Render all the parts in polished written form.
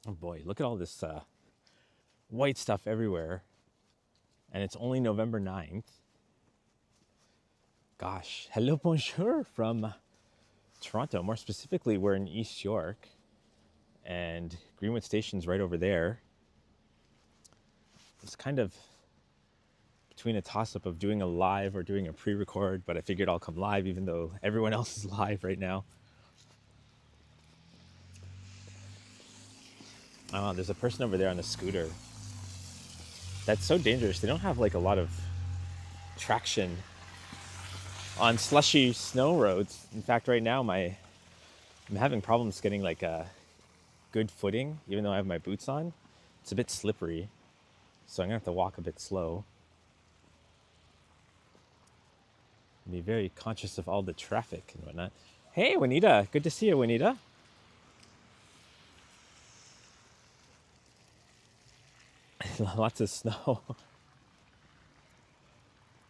Oh boy, look at all this white stuff everywhere. And it's only November 9th. Gosh, hello, bonjour from Toronto. More specifically, we're in East York. And Greenwood Station's right over there. It's kind of between a toss-up of doing a live or doing a pre-record, but I figured I'll come live even though everyone else is live right now. Oh, there's a person over there on a scooter. That's so dangerous. They don't have like a lot of traction on slushy snow roads. In fact, right now I'm having problems getting like a good footing, even though I have my boots on. It's a bit slippery, so I'm gonna have to walk a bit slow. Be very conscious of all the traffic and whatnot. Hey, Juanita, good to see you, Juanita. Lots of snow.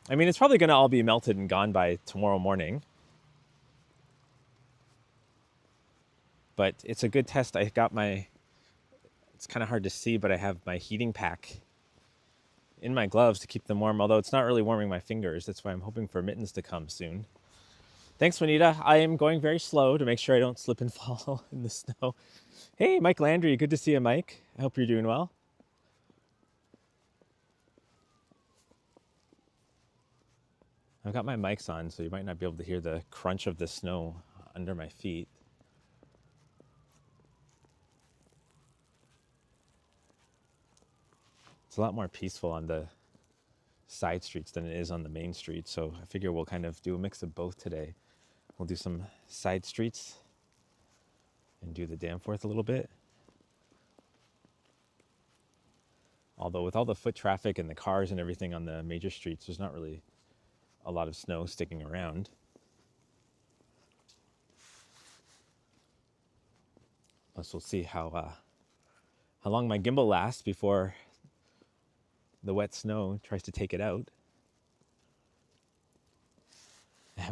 I mean, it's probably gonna all be melted and gone by tomorrow morning. But it's a good test. I got it's kind of hard to see, but I have my heating pack in my gloves to keep them warm, although it's not really warming my fingers. That's why I'm hoping for mittens to come soon. Thanks, Juanita. I am going very slow to make sure I don't slip and fall in the snow. Hey, Mike Landry. Good to see you, Mike. I hope you're doing well. I've got my mics on, so you might not be able to hear the crunch of the snow under my feet. It's a lot more peaceful on the side streets than it is on the main street, so I figure we'll kind of do a mix of both today. We'll do some side streets and do the Danforth a little bit. Although with all the foot traffic and the cars and everything on the major streets, there's not really a lot of snow sticking around. Plus we'll see how long my gimbal lasts before the wet snow tries to take it out.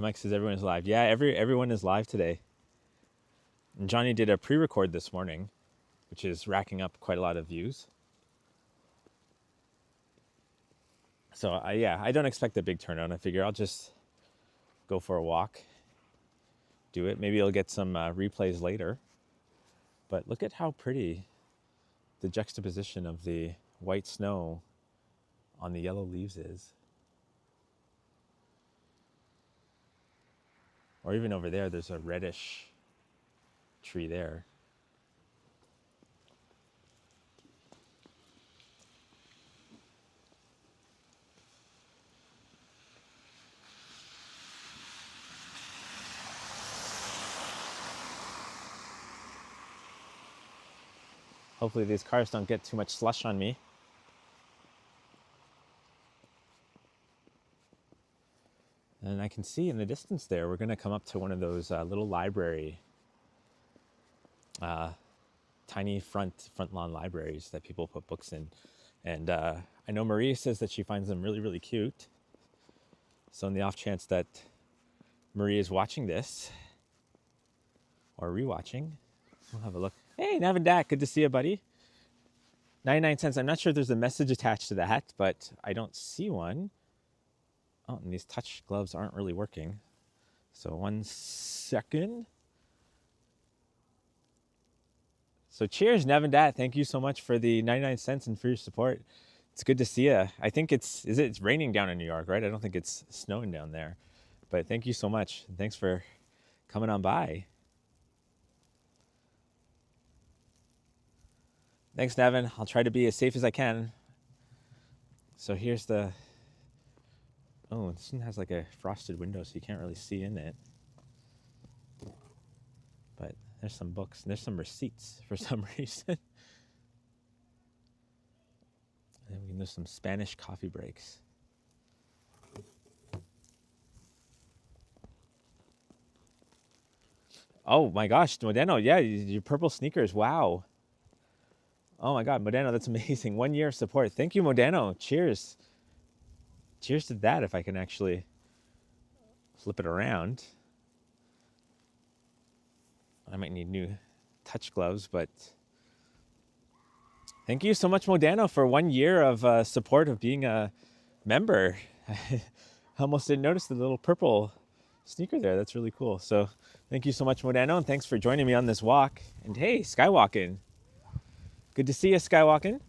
Mike says everyone's live. Yeah, everyone is live today. And Johnny did a pre-record this morning, which is racking up quite a lot of views. So I don't expect a big turnout. I figure I'll just go for a walk, do it. Maybe I'll get some replays later. But look at how pretty the juxtaposition of the white snow on the yellow leaves is. Or even over there, there's a reddish tree there. Hopefully these cars don't get too much slush on me. And I can see in the distance there, we're going to come up to one of those little library, tiny front lawn libraries that people put books in. And I know Marie says that she finds them really, really cute. So in the off chance that Marie is watching this or rewatching, we'll have a look. Hey, Navin Dak, good to see you, buddy. 99 cents. I'm not sure if there's a message attached to that, but I don't see one. Oh, and these touch gloves aren't really working. So 1 second. So cheers, Nevin Dat. Thank you so much for the 99 cents and for your support. It's good to see you. I think it's raining down in New York, right? I don't think it's snowing down there. But thank you so much. Thanks for coming on by. Thanks, Nevin. I'll try to be as safe as I can. So here's the... Oh, this one has like a frosted window, so you can't really see in it. But there's some books, and there's some receipts for some reason. And then there's some Spanish coffee breaks. Oh my gosh, Modeno, yeah, your purple sneakers, wow. Oh my God, Modeno, that's amazing. 1 year of support. Thank you, Modeno. Cheers. Cheers to that, if I can actually flip it around. I might need new touch gloves, but Thank you so much, Modano, for 1 year of support of being a member. I almost didn't notice the little purple sneaker there. That's really cool. So thank you so much, Modano, and thanks for joining me on this walk. And hey, Skywalking. Good to see you, Skywalking.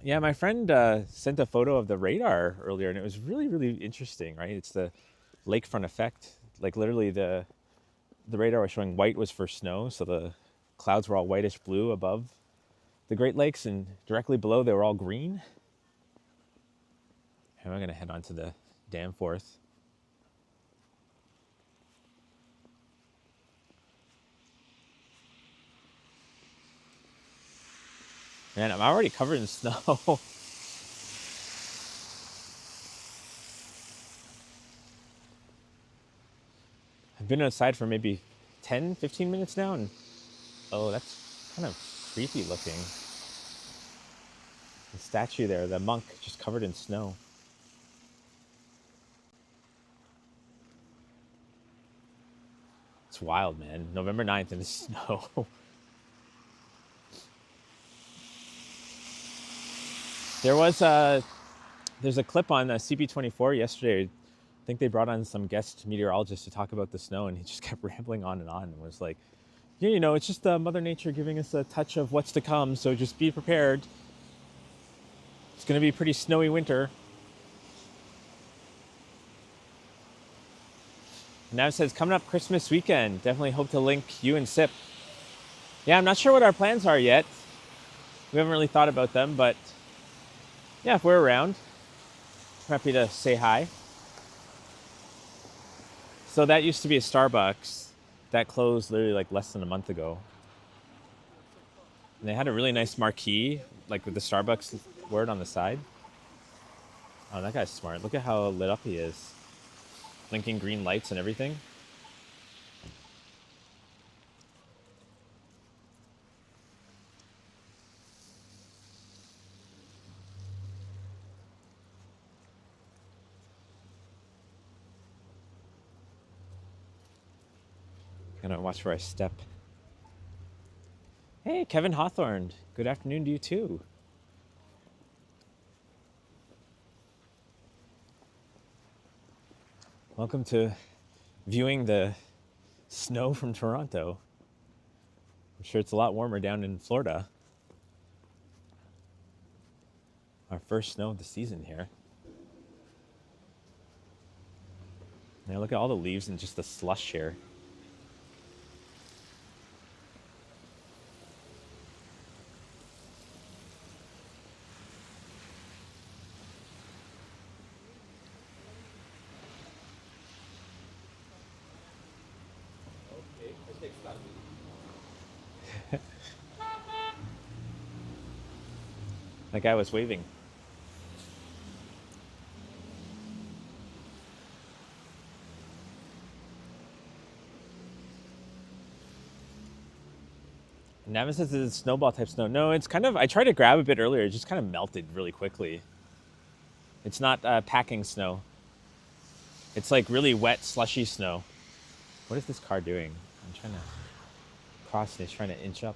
Yeah, my friend sent a photo of the radar earlier, and it was really, really interesting, right? It's the lakefront effect. Like literally the radar was showing white was for snow, so the clouds were all whitish blue above the Great Lakes, and directly below they were all green. And I'm gonna head on to the Danforth. Man, I'm already covered in snow. I've been outside for maybe 10, 15 minutes now, and oh, that's kind of creepy looking. The statue there, the monk just covered in snow. It's wild, man. November 9th in the snow. There's a clip on CB24 yesterday. I think they brought on some guest meteorologist to talk about the snow, and he just kept rambling on and was like, yeah, you know, it's just Mother Nature giving us a touch of what's to come, so just be prepared. It's going to be a pretty snowy winter. Now it says, coming up Christmas weekend. Definitely hope to link you and Sip. Yeah, I'm not sure what our plans are yet. We haven't really thought about them, but yeah, if we're around, happy to say hi. So that used to be a Starbucks that closed literally like less than a month ago. And they had a really nice marquee, like with the Starbucks word on the side. Oh, that guy's smart. Look at how lit up he is. Blinking green lights and everything. Gonna watch where I step. Hey, Kevin Hawthorne. Good afternoon to you too. Welcome to viewing the snow from Toronto. I'm sure it's a lot warmer down in Florida. Our first snow of the season here. Now look at all the leaves and just the slush here. That guy was waving. Navin says it's snowball type snow. No, it's kind of, I tried to grab a bit earlier. It just kind of melted really quickly. It's not packing snow. It's like really wet, slushy snow. What is this car doing? I'm trying to cross and it's trying to inch up.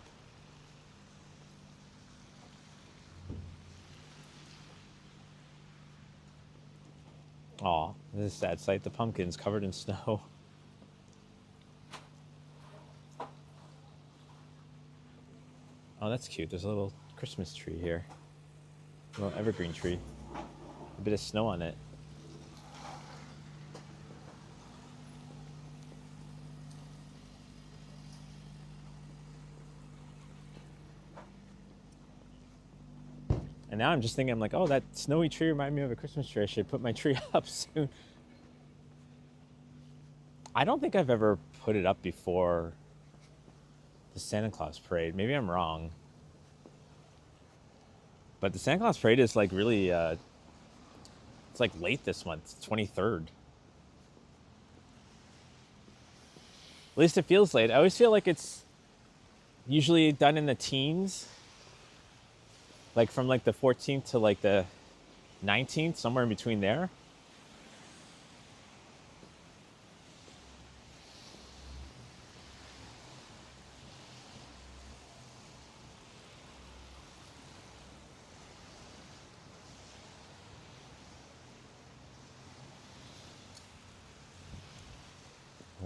Aw, this is a sad sight. The pumpkin's covered in snow. Oh, that's cute. There's a little Christmas tree here. A little evergreen tree. A bit of snow on it. And now I'm just thinking, I'm like, oh, that snowy tree reminded me of a Christmas tree. I should put my tree up soon. I don't think I've ever put it up before the Santa Claus parade. Maybe I'm wrong. But the Santa Claus parade is like really, it's like late this month, 23rd. At least it feels late. I always feel like it's usually done in the teens. Like from like the 14th to like the 19th, somewhere in between there.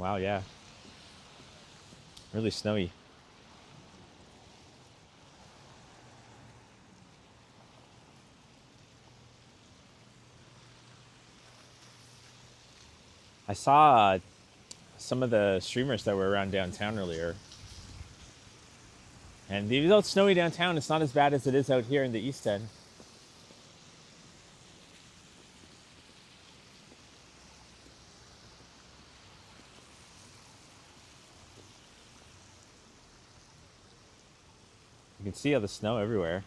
Wow, yeah. Really snowy. I saw some of the streamers that were around downtown earlier. And even though it's snowy downtown, it's not as bad as it is out here in the East End. You can see all the snow everywhere.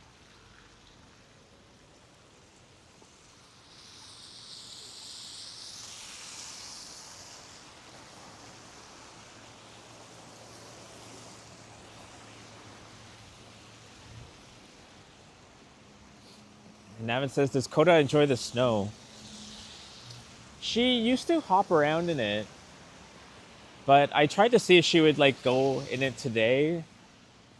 And Navin says, does Coda enjoy the snow? She used to hop around in it, but I tried to see if she would like go in it today.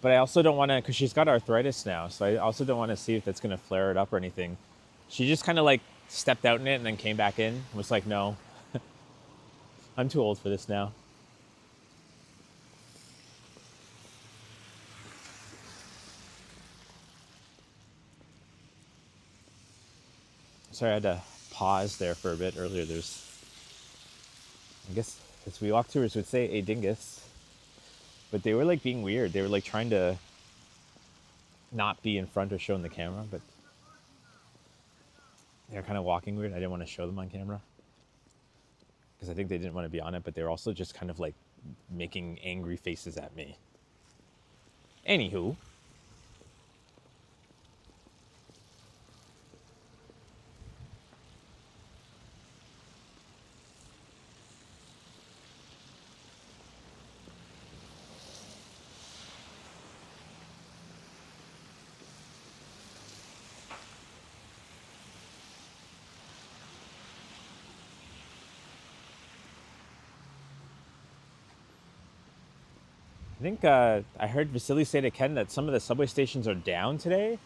But I also don't want to, because she's got arthritis now, so I also don't want to see if that's going to flare it up or anything. She just kind of like stepped out in it and then came back in. Was like, no, I'm too old for this now. Sorry, I had to pause there for a bit earlier. I guess, as we walk tours would say, a dingus. But they were like being weird. They were like trying to not be in front or show in the camera, but they were kind of walking weird. I didn't want to show them on camera because I think they didn't want to be on it, but they were also just kind of like making angry faces at me. Anywho. I think I heard Vasily say to Ken that some of the subway stations are down today,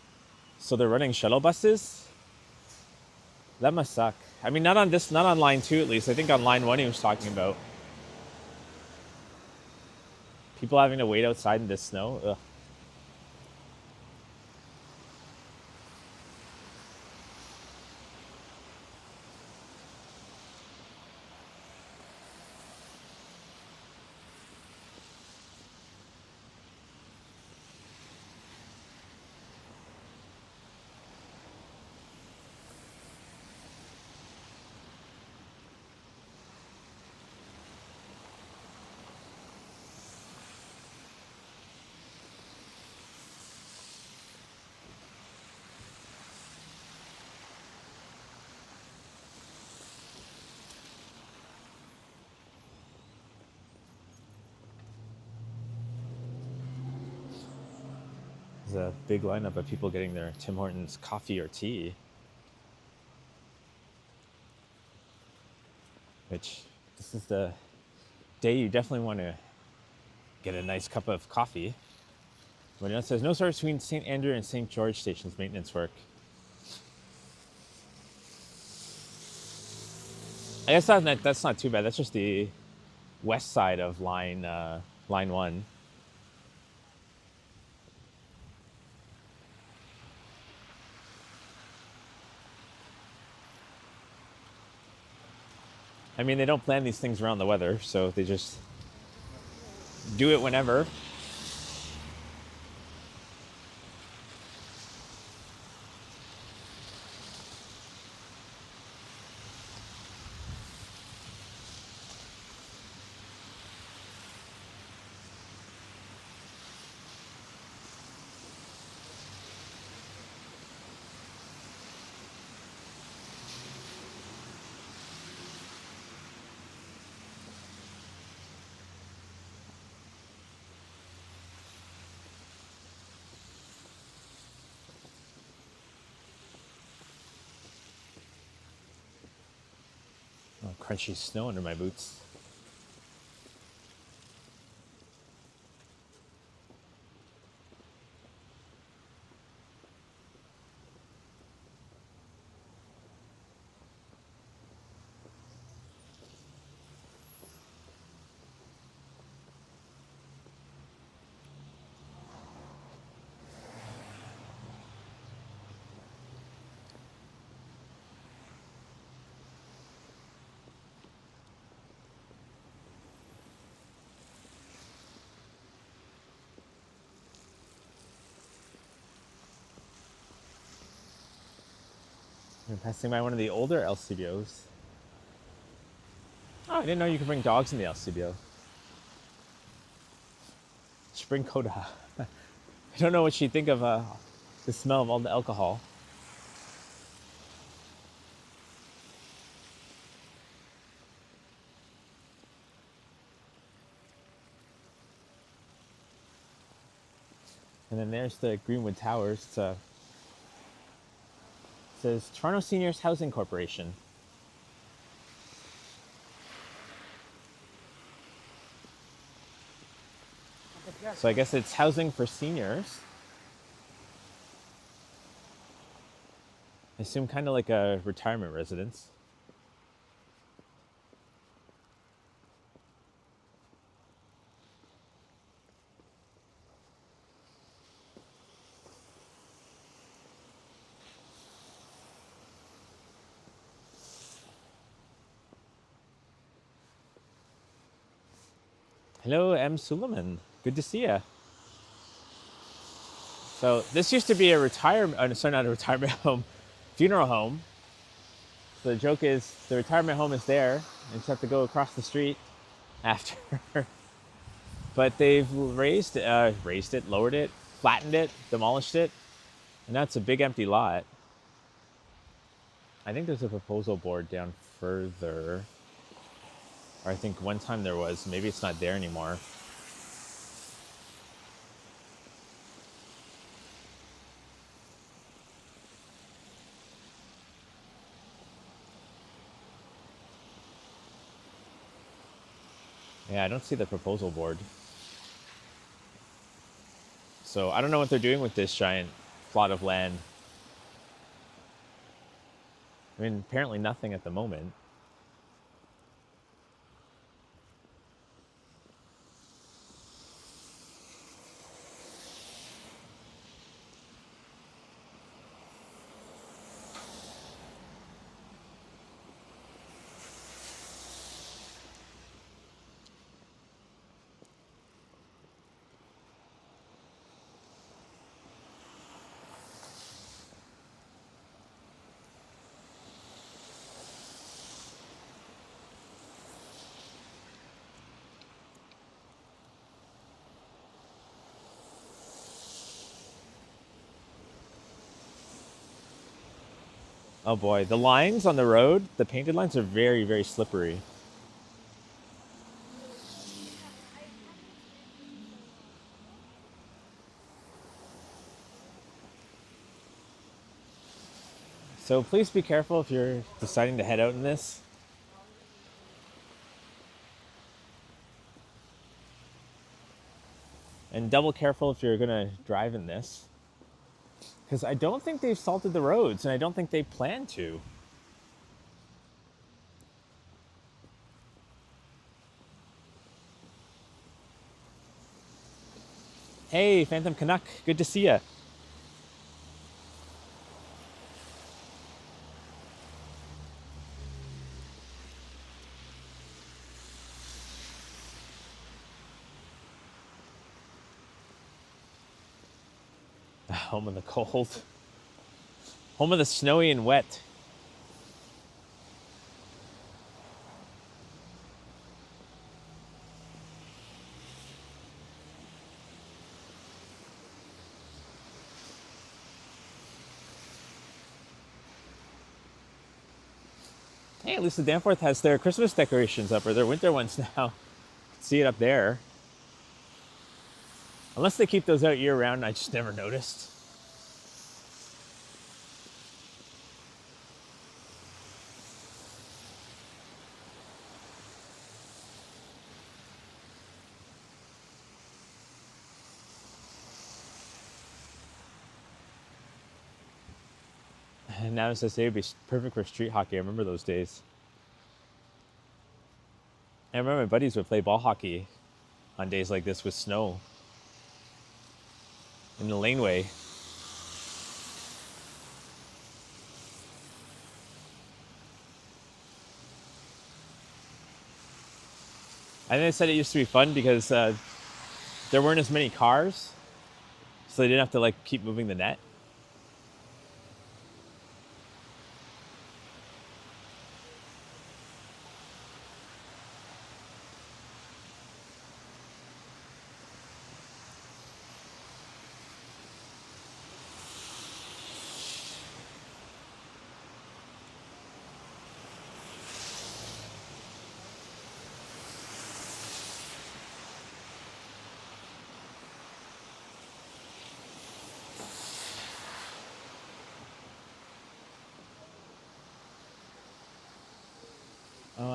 so they're running shuttle buses. That must suck. I mean, not on line 2 at least. I think on line 1 he was talking about people having to wait outside in this snow. Ugh. There's a big lineup of people getting their Tim Hortons coffee or tea, which this is the day you definitely want to get a nice cup of coffee. But it says no service between St. Andrew and St. George stations, maintenance work. I guess that's not too bad. That's just the west side of line 1. I mean, they don't plan these things around the weather, so they just do it whenever. Oh, crunchy snow under my boots. We're passing by one of the older LCBOs. Oh, I didn't know you could bring dogs in the LCBO. Spring Coda. I don't know what she'd think of the smell of all the alcohol. And then there's the Greenwood Towers. It says Toronto Seniors Housing Corporation. So I guess it's housing for seniors. I assume kind of like a retirement residence. Hello, M. Suleiman. Good to see you. So this used to be a retirement, sorry, not a retirement home, funeral home. So the joke is the retirement home is there, and you just have to go across the street after. But they've raised it, lowered it, flattened it, demolished it, and that's a big empty lot. I think there's a proposal board down further. Or I think one time there was. Maybe it's not there anymore. Yeah, I don't see the proposal board. So I don't know what they're doing with this giant plot of land. I mean, apparently nothing at the moment. Oh boy, the lines on the road, the painted lines are very, very slippery. So please be careful if you're deciding to head out in this. And double careful if you're gonna drive in this. Because I don't think they've salted the roads, and I don't think they plan to. Hey, Phantom Canuck, good to see ya. Home of the cold. Home of the snowy and wet. Hey, at least the Danforth has their Christmas decorations up, or their winter ones now. See it up there. Unless they keep those out year round, I just never noticed. And now it says they would be perfect for street hockey. I remember those days. I remember my buddies would play ball hockey on days like this with snow in the laneway. I think they said it used to be fun because there weren't as many cars, so they didn't have to like keep moving the net.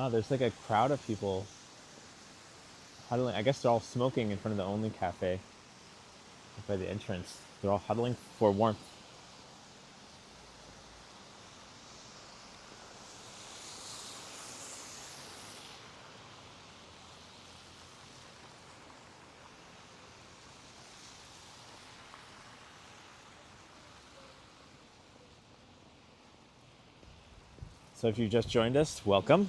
Wow, there's like a crowd of people huddling. I guess they're all smoking in front of the only cafe by the entrance. They're all huddling for warmth. So if you just joined us, welcome.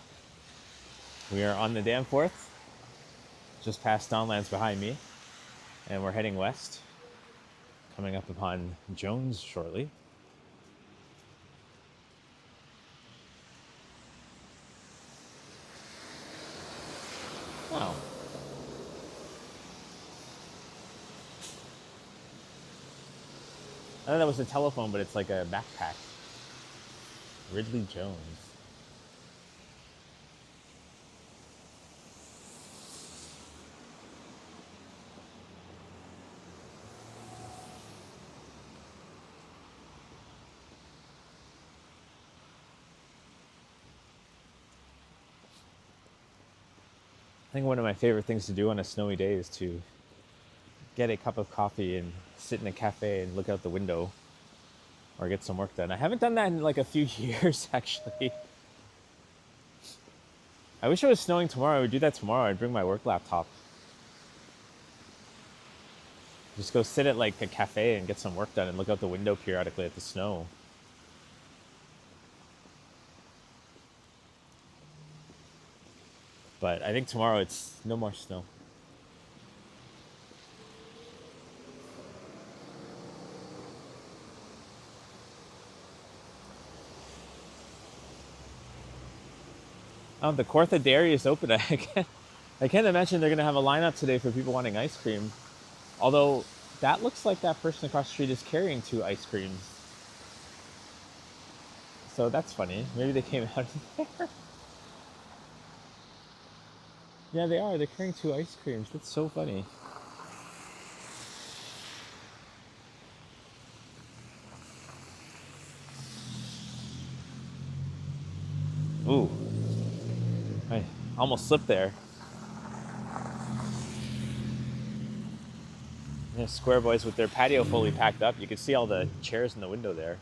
We are on the Danforth, just past Donlands behind me, and we're heading west, coming up upon Jones shortly. Oh. I thought that was a telephone, but it's like a backpack. Ridley Jones. I think one of my favorite things to do on a snowy day is to get a cup of coffee and sit in a cafe and look out the window or get some work done. I haven't done that in like a few years, actually. I wish it was snowing tomorrow. I would do that tomorrow. I'd bring my work laptop. Just go sit at like a cafe and get some work done and look out the window periodically at the snow. But I think tomorrow it's no more snow. Oh, the Cortha Dairy is open. I can't imagine they're going to have a lineup today for people wanting ice cream. Although, that looks like that person across the street is carrying 2 ice creams. So that's funny. Maybe they came out of there. Yeah, they are. They're carrying 2 ice creams. That's so funny. Ooh. I almost slipped there. There's Square Boys with their patio fully packed up. You can see all the chairs in the window there.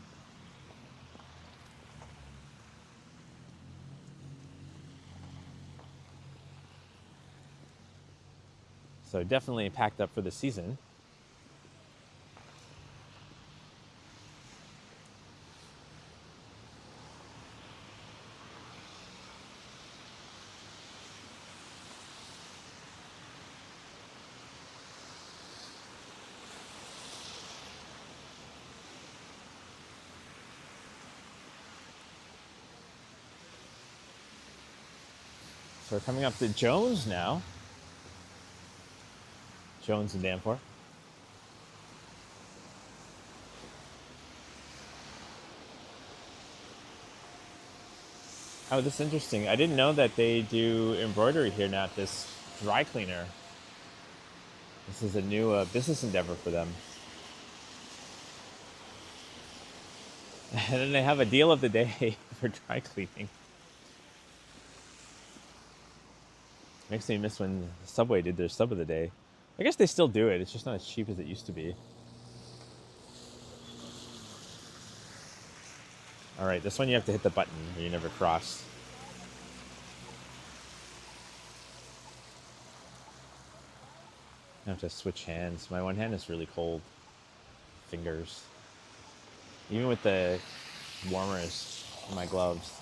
So definitely packed up for the season. So we're coming up to Jones now. Jones and Danforth. Oh, this is interesting. I didn't know that they do embroidery here now at this dry cleaner. This is a new business endeavor for them. And then they have a deal of the day for dry cleaning. Makes me miss when Subway did their sub of the day. I guess they still do it. It's just not as cheap as it used to be. All right, this one you have to hit the button or you never cross. I have to switch hands. My one hand is really cold. Fingers. Even with the warmers in my gloves.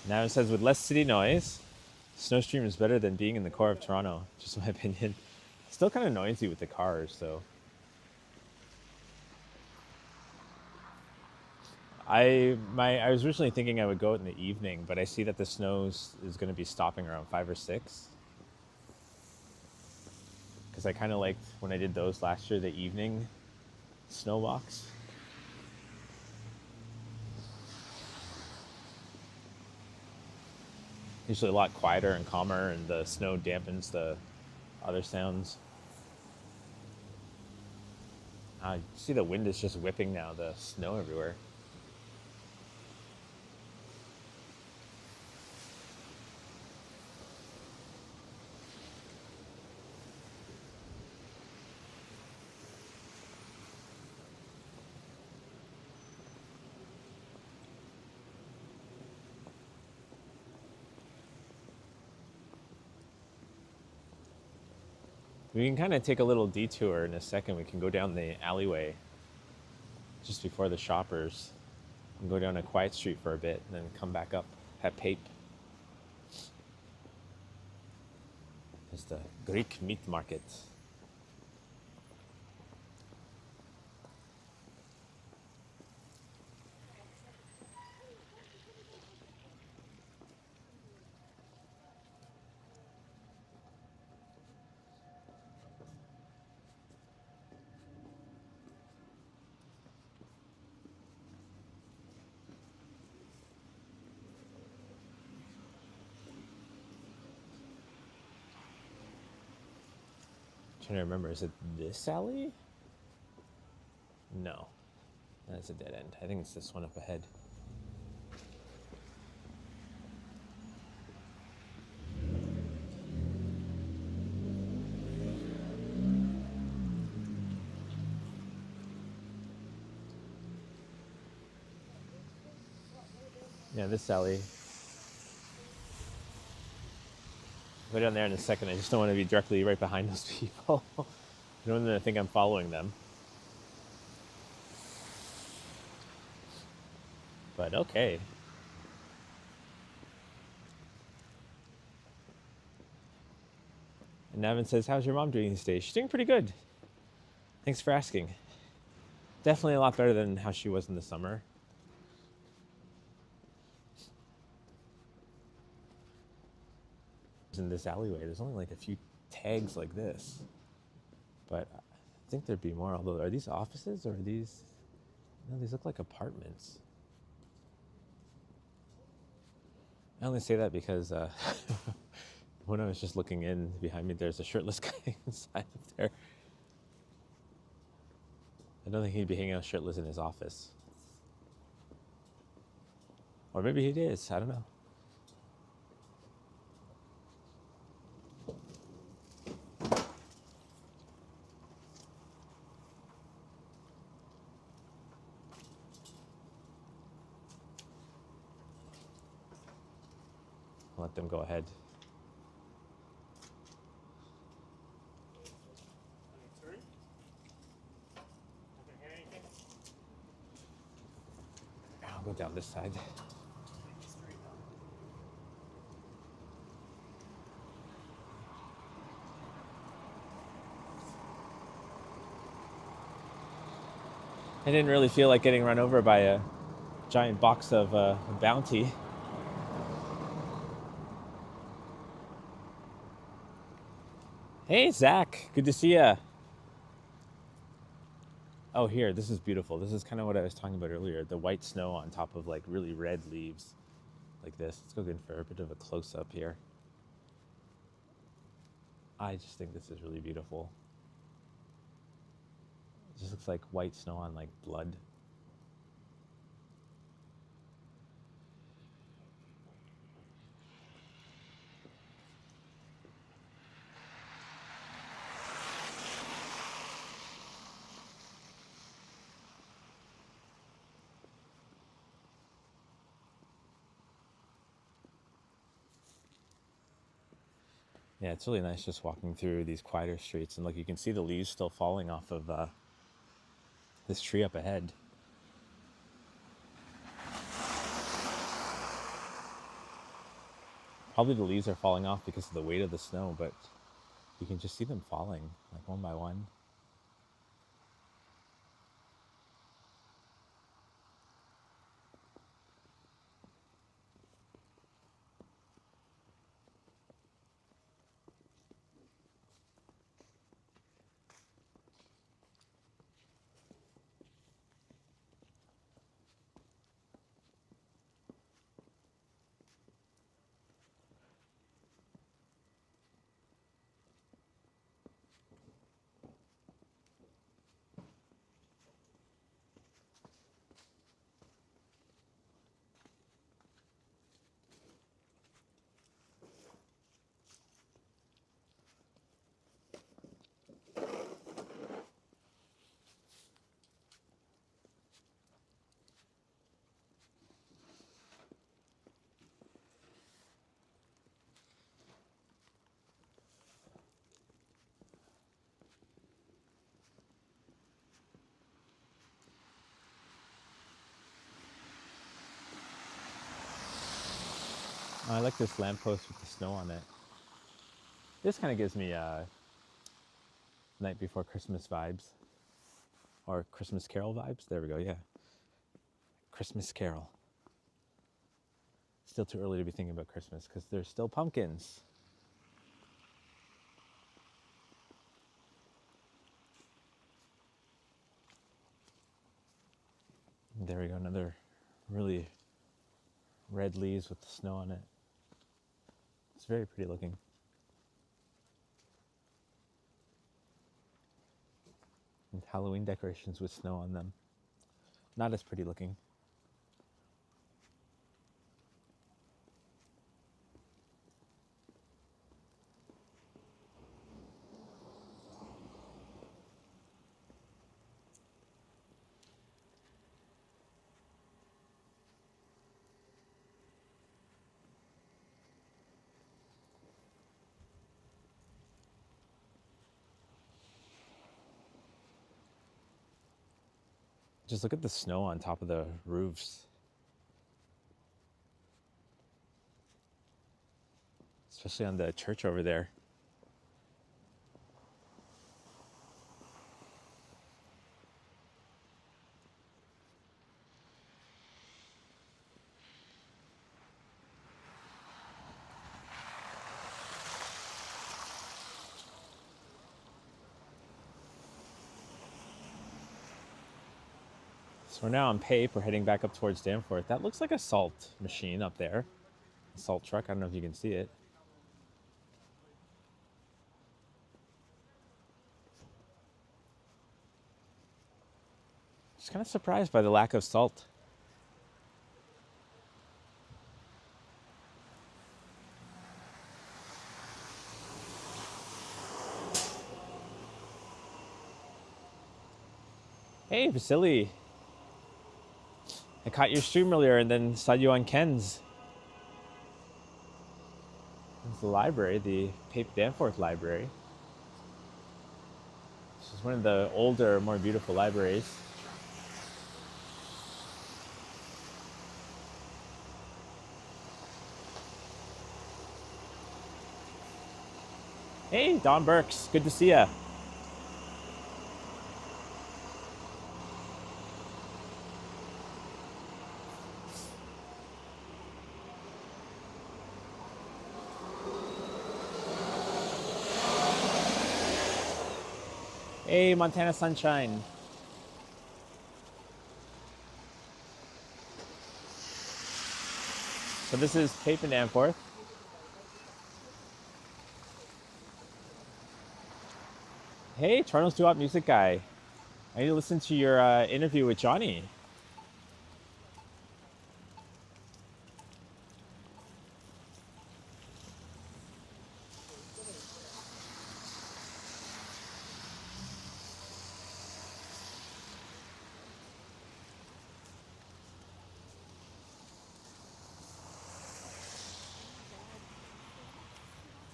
Now it says with less city noise, Snowstream is better than being in the core of Toronto. Just my opinion. Still kind of noisy with the cars, though. I was originally thinking I would go out in the evening, but I see that the snow is going to be stopping around 5 or 6. Because I kind of liked when I did those last year, the evening snow walks. Usually a lot quieter and calmer, and the snow dampens the other sounds. You see the wind is just whipping now, the snow everywhere. We can kind of take a little detour in a second. We can go down the alleyway just before the shoppers and go down a quiet street for a bit and then come back up at Pape. There's the Greek meat market. I'm trying to remember, is it this alley? No, that's a dead end. I think it's this one up ahead. Yeah, this alley. Go down there in a second. I just don't want to be directly right behind those people. I don't want them to think I'm following them. But okay. And Navin says, how's your mom doing these days? She's doing pretty good. Thanks for asking. Definitely a lot better than how she was in the summer. In this alleyway, there's only like a few tags like this. But I think there'd be more, although are these offices or are these... No, these look like apartments. I only say that because when I was just looking in behind me, there's a shirtless guy inside of there. I don't think he'd be hanging out shirtless in his office. Or maybe he is, I don't know. Let them go ahead. I'll go down this side. I didn't really feel like getting run over by a giant box of Bounty. Hey, Zach. Good to see ya. Oh, here. This is beautiful. This is kind of what I was talking about earlier. The white snow on top of like really red leaves like this. Let's go in for a bit of a close-up here. I just think this is really beautiful. It just looks like white snow on like blood. Yeah, it's really nice just walking through these quieter streets. And look, you can see the leaves still falling off of this tree up ahead. Probably the leaves are falling off because of the weight of the snow, but you can just see them falling, like one by one. I like this lamppost with the snow on it. This kind of gives me night before Christmas vibes. Or Christmas Carol vibes. There we go, yeah. Christmas Carol. Still too early to be thinking about Christmas because there's still pumpkins. And there we go, another really red leaves with the snow on it. It's very pretty looking. And Halloween decorations with snow on them. Not as pretty looking. Just look at the snow on top of the roofs. Especially on the church over there. So we're now on Pape. We're heading back up towards Danforth. That looks like a salt machine up there. A salt truck. I don't know if you can see it. Just kind of surprised by the lack of salt. Hey, Vasily. I caught your stream earlier and then saw you on Ken's. It's the library, the Pape Danforth library. This is one of the older, more beautiful libraries. Hey, Don Burks. Good to see ya. Hey, Montana Sunshine. So this is Pape and Danforth. Hey, Toronto's doo-wop music guy. I need to listen to your interview with Johnny.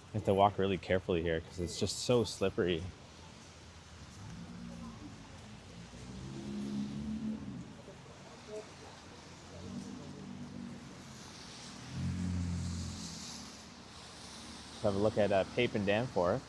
I have to walk really carefully here because it's just so slippery. to have a look at Pape and Danforth.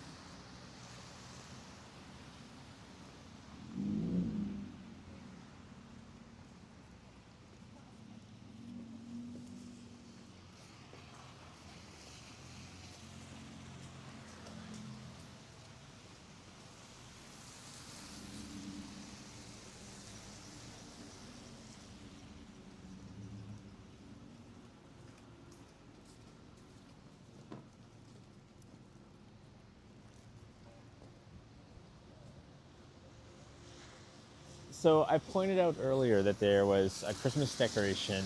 So I pointed out earlier that there was a Christmas decoration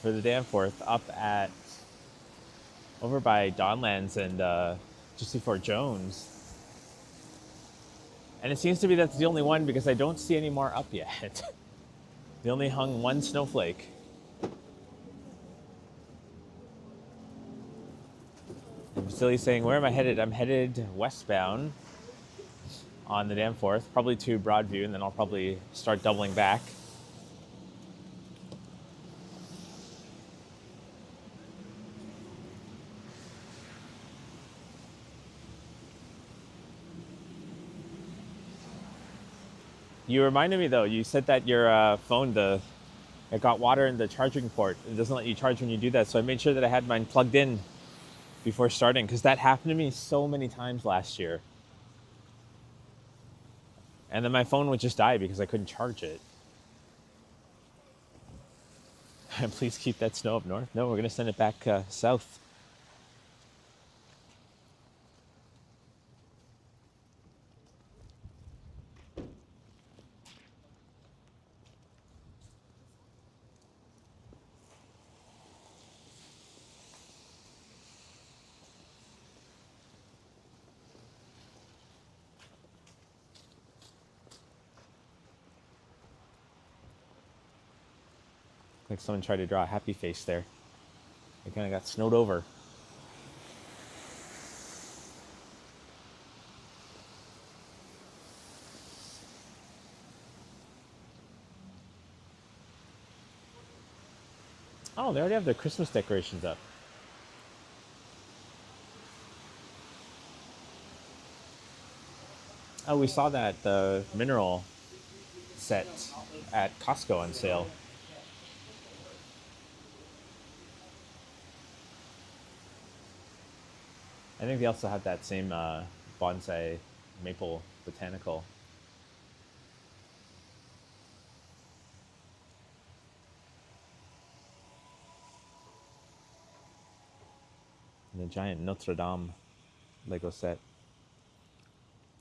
for the Danforth up at over by Donlands and just before Jones. And it seems to be that's the only one because I don't see any more up yet. They only hung one snowflake. And Vasily's saying, where am I headed? I'm headed westbound on the Danforth, probably to Broadview, and then I'll probably start doubling back. You reminded me though, you said that your phone, it got water in the charging port. It doesn't let you charge when you do that. So I made sure that I had mine plugged in before starting because that happened to me so many times last year. And then my phone would just die because I couldn't charge it. And please keep that snow up north. No, we're going to send it back south. Like someone tried to draw a happy face there. They kind of got snowed over. Oh, they already have their Christmas decorations up. Oh, we saw that the mineral set at Costco on sale. I think they also have that same bonsai maple botanical. And the giant Notre Dame Lego set.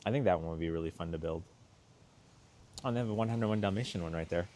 I think that one would be really fun to build. Oh, and they have a 101 Dalmatian one right there.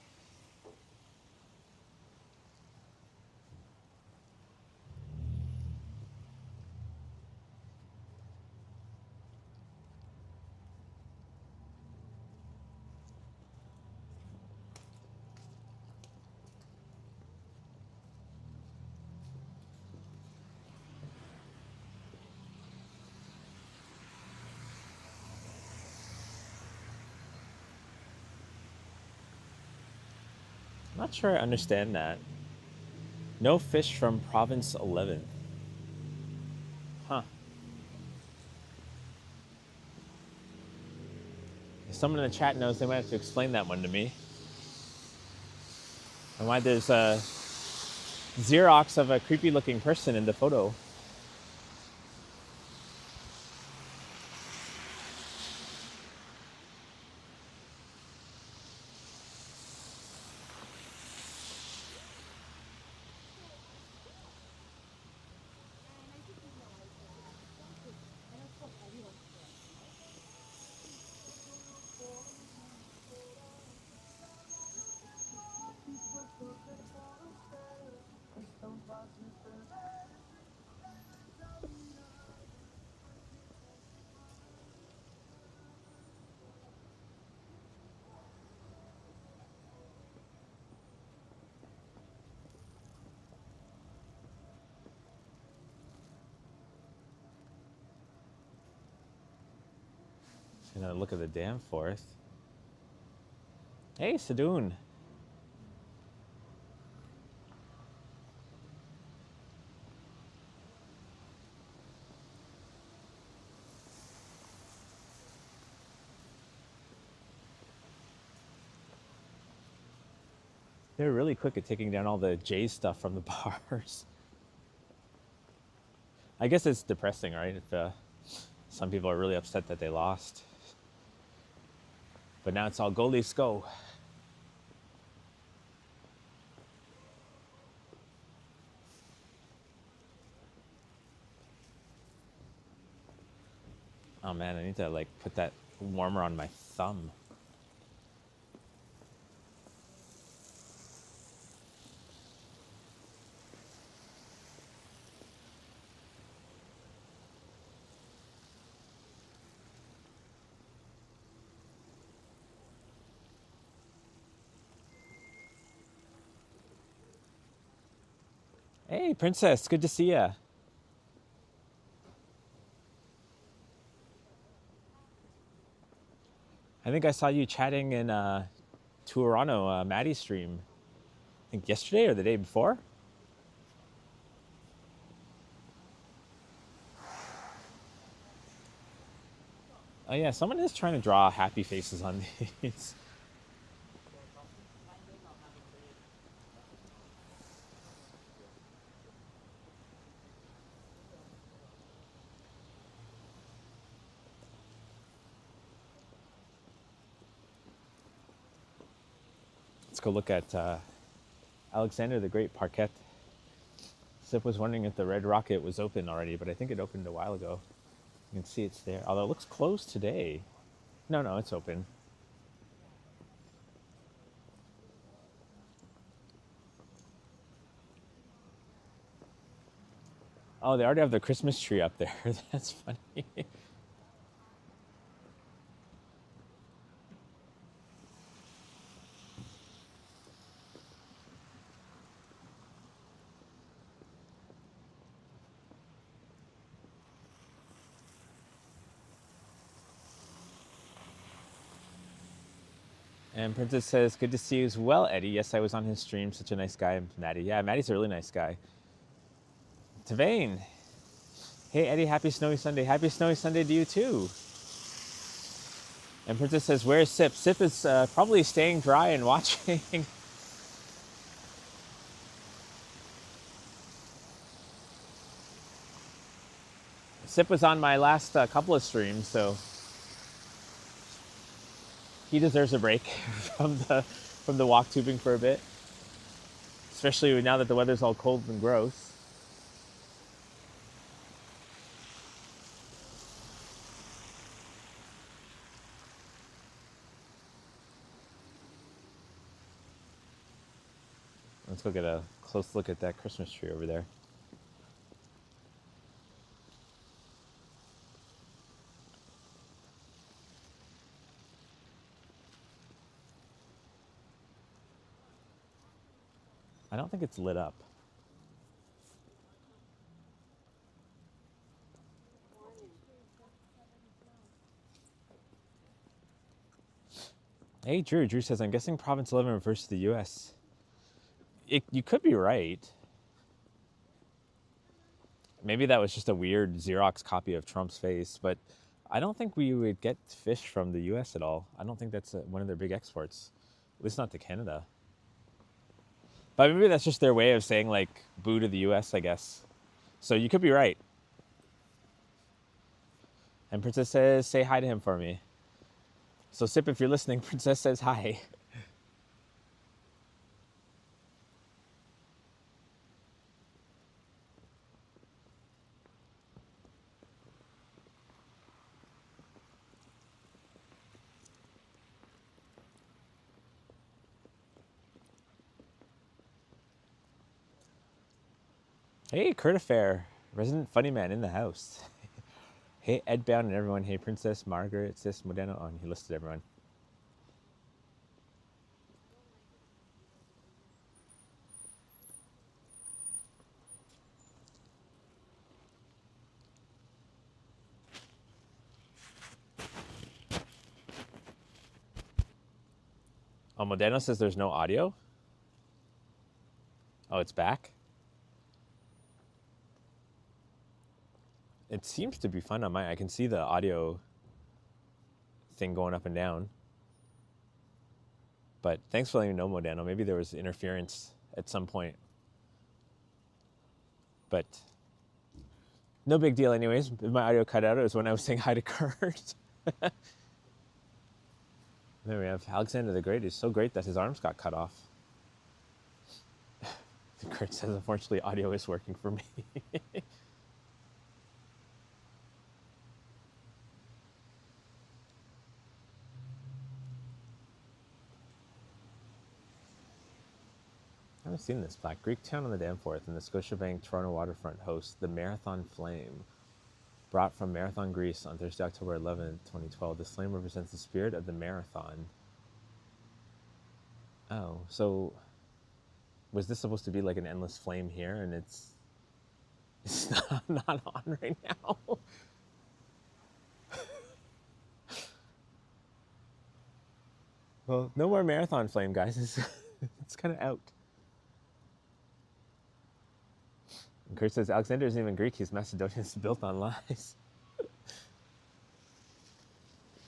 I'm not sure I understand that. No fish from Province 11. Huh. If someone in the chat knows, they might have to explain that one to me. And why there's a Xerox of a creepy looking person in the photo. Another look at the Danforth. Hey, Sadoon. They're really quick at taking down all the J stuff from the bars. I guess it's depressing, right? If some people are really upset that they lost. But now it's all go Leafs go. Oh man, I need to like put that warmer on my thumb. Hey, Princess, good to see ya. I think I saw you chatting in Toronto, Maddie's stream. I think yesterday or the day before. Oh yeah, someone is trying to draw happy faces on these. Let's go look at Alexander the Great Parquet. Sip was wondering if the Red Rocket was open already, but I think it opened a while ago. You can see it's there, although it looks closed today. No, no, it's open. Oh, they already have the Christmas tree up there. That's funny. And Princess says, good to see you as well, Eddie. Yes, I was on his stream. Such a nice guy, Maddie. Yeah, Maddie's a really nice guy. Tavane. Hey, Eddie, happy snowy Sunday. Happy snowy Sunday to you, too. And Princess says, where's Sip? Sip is probably staying dry and watching. Sip was on my last couple of streams, so he deserves a break from the walk tubing for a bit, especially now that the weather's all cold and gross. Let's go get a close look at that Christmas tree over there. I don't think it's lit up. Hey, Drew. Drew says, I'm guessing Province 11 refers to the U.S. You could be right. Maybe that was just a weird Xerox copy of Trump's face, but I don't think we would get fish from the U.S. at all. I don't think that's one of their big exports, at least not to Canada. But maybe that's just their way of saying, like, boo to the U.S., I guess. So you could be right. And Princess says, say hi to him for me. So Sip, if you're listening, Princess says hi. Hey, Kurt Affair, resident funny man in the house. Hey, Edbound and everyone. Hey, Princess, Margaret, Sis, Modena. Oh, he listed everyone. Oh, Modena says there's no audio? Oh, it's back? It seems to be fine on mine. I can see the audio thing going up and down. But thanks for letting me know, Modano. Maybe there was interference at some point. But no big deal anyways. If my audio cut out, it was when I was saying hi to Kurt. There we have Alexander the Great. He's so great that his arms got cut off. Kurt says, unfortunately, audio is working for me. I haven't seen this plaque. Greektown on the Danforth and the Scotiabank Toronto waterfront hosts the Marathon Flame. Brought from Marathon, Greece on Thursday, October 11th, 2012. This flame represents the spirit of the marathon. Oh, so was this supposed to be like an endless flame here and it's not on right now? Well, no more marathon flame, guys. It's kind of out. And Kurt says, Alexander isn't even Greek. He's Macedonian. It's built on lies.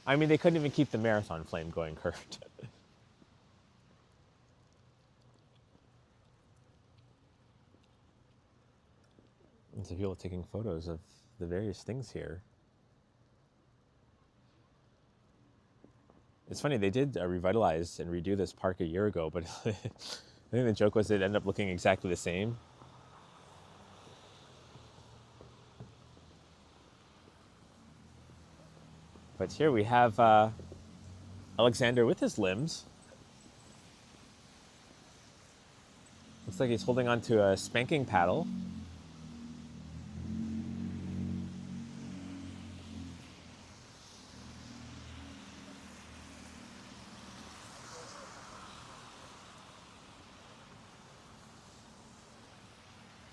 I mean, they couldn't even keep the marathon flame going, Kurt. And so people are taking photos of the various things here. It's funny, they did revitalize and redo this park a year ago, but I think the joke was it ended up looking exactly the same. But here we have Alexander with his limbs. Looks like he's holding onto a spanking paddle.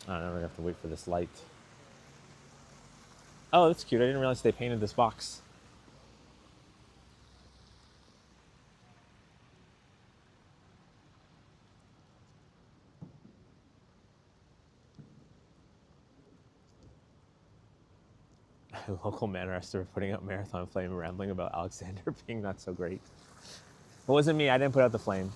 I don't know, we're gonna have to wait for this light. Oh, that's cute. I didn't realize they painted this box. Local man arrested for putting out marathon flame, rambling about Alexander being not so great. It wasn't me. I didn't put out the flame.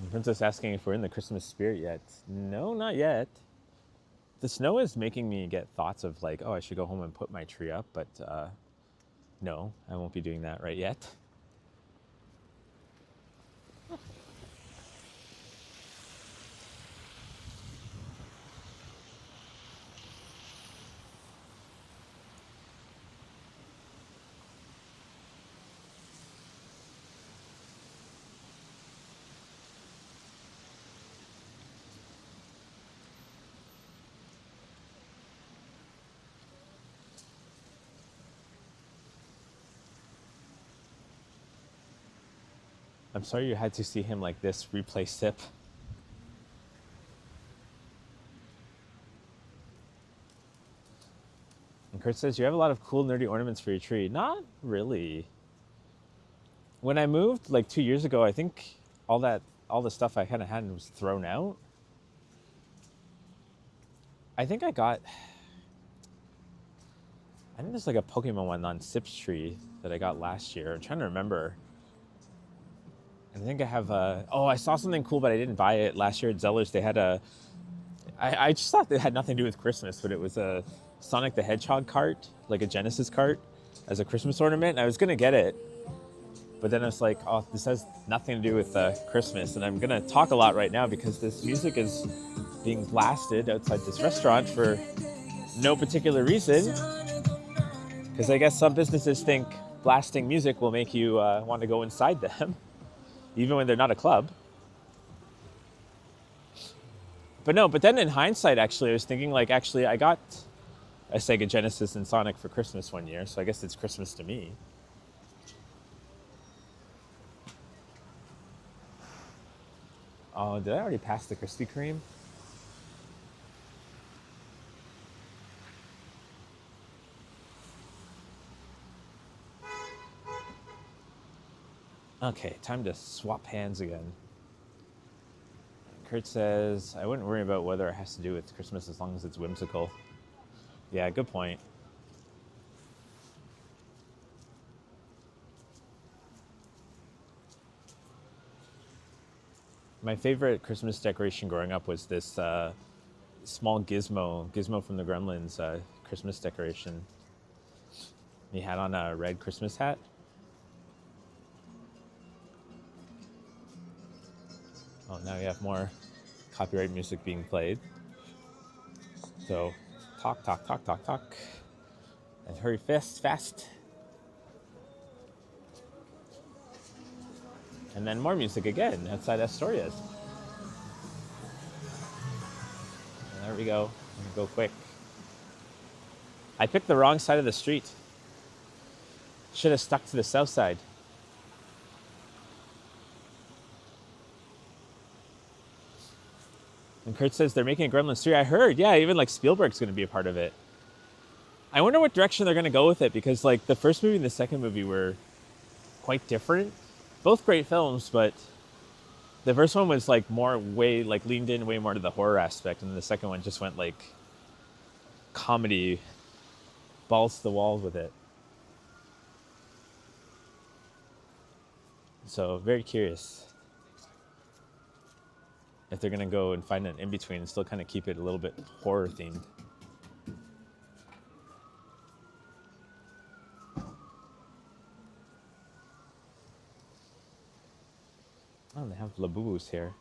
The princess asking if we're in the Christmas spirit yet. No, not yet. The snow is making me get thoughts of like, oh, I should go home and put my tree up, but no, I won't be doing that right yet. I'm sorry you had to see him like this replay Sip. And Kurt says, you have a lot of cool nerdy ornaments for your tree. Not really. When I moved like 2 years ago, I think all the stuff I kind of had was thrown out. I think there's like a Pokemon one on Sip's tree that I got last year. I'm trying to remember. I think I have I saw something cool, but I didn't buy it. Last year at Zeller's, they had I just thought it had nothing to do with Christmas, but it was a Sonic the Hedgehog cart, like a Genesis cart, as a Christmas ornament. And I was going to get it, but then I was like, oh, this has nothing to do with Christmas. And I'm going to talk a lot right now because this music is being blasted outside this restaurant for no particular reason. Because I guess some businesses think blasting music will make you want to go inside them. Even when they're not a club. But then in hindsight, actually, I was thinking like, actually, I got a Sega Genesis and Sonic for Christmas one year, so I guess it's Christmas to me. Oh, did I already pass the Krispy Kreme? Okay, time to swap hands again. Kurt says, I wouldn't worry about whether it has to do with Christmas as long as it's whimsical. Yeah, good point. My favorite Christmas decoration growing up was this small Gizmo from the Gremlins Christmas decoration. He had on a red Christmas hat. Oh, now we have more copyright music being played. So, talk. And hurry fast. And then more music again outside Astoria's. And there we go. Go quick. I picked the wrong side of the street. Should have stuck to the south side. And Kurt says they're making a Gremlins 3. I heard, yeah, even like Spielberg's going to be a part of it. I wonder what direction they're going to go with it, because like the first movie and the second movie were quite different. Both great films, but the first one was like leaned in way more to the horror aspect, and the second one just went like comedy, balls to the walls with it. So very curious if they're gonna go and find an in-between and still kind of keep it a little bit horror themed. Oh, they have Labubus here.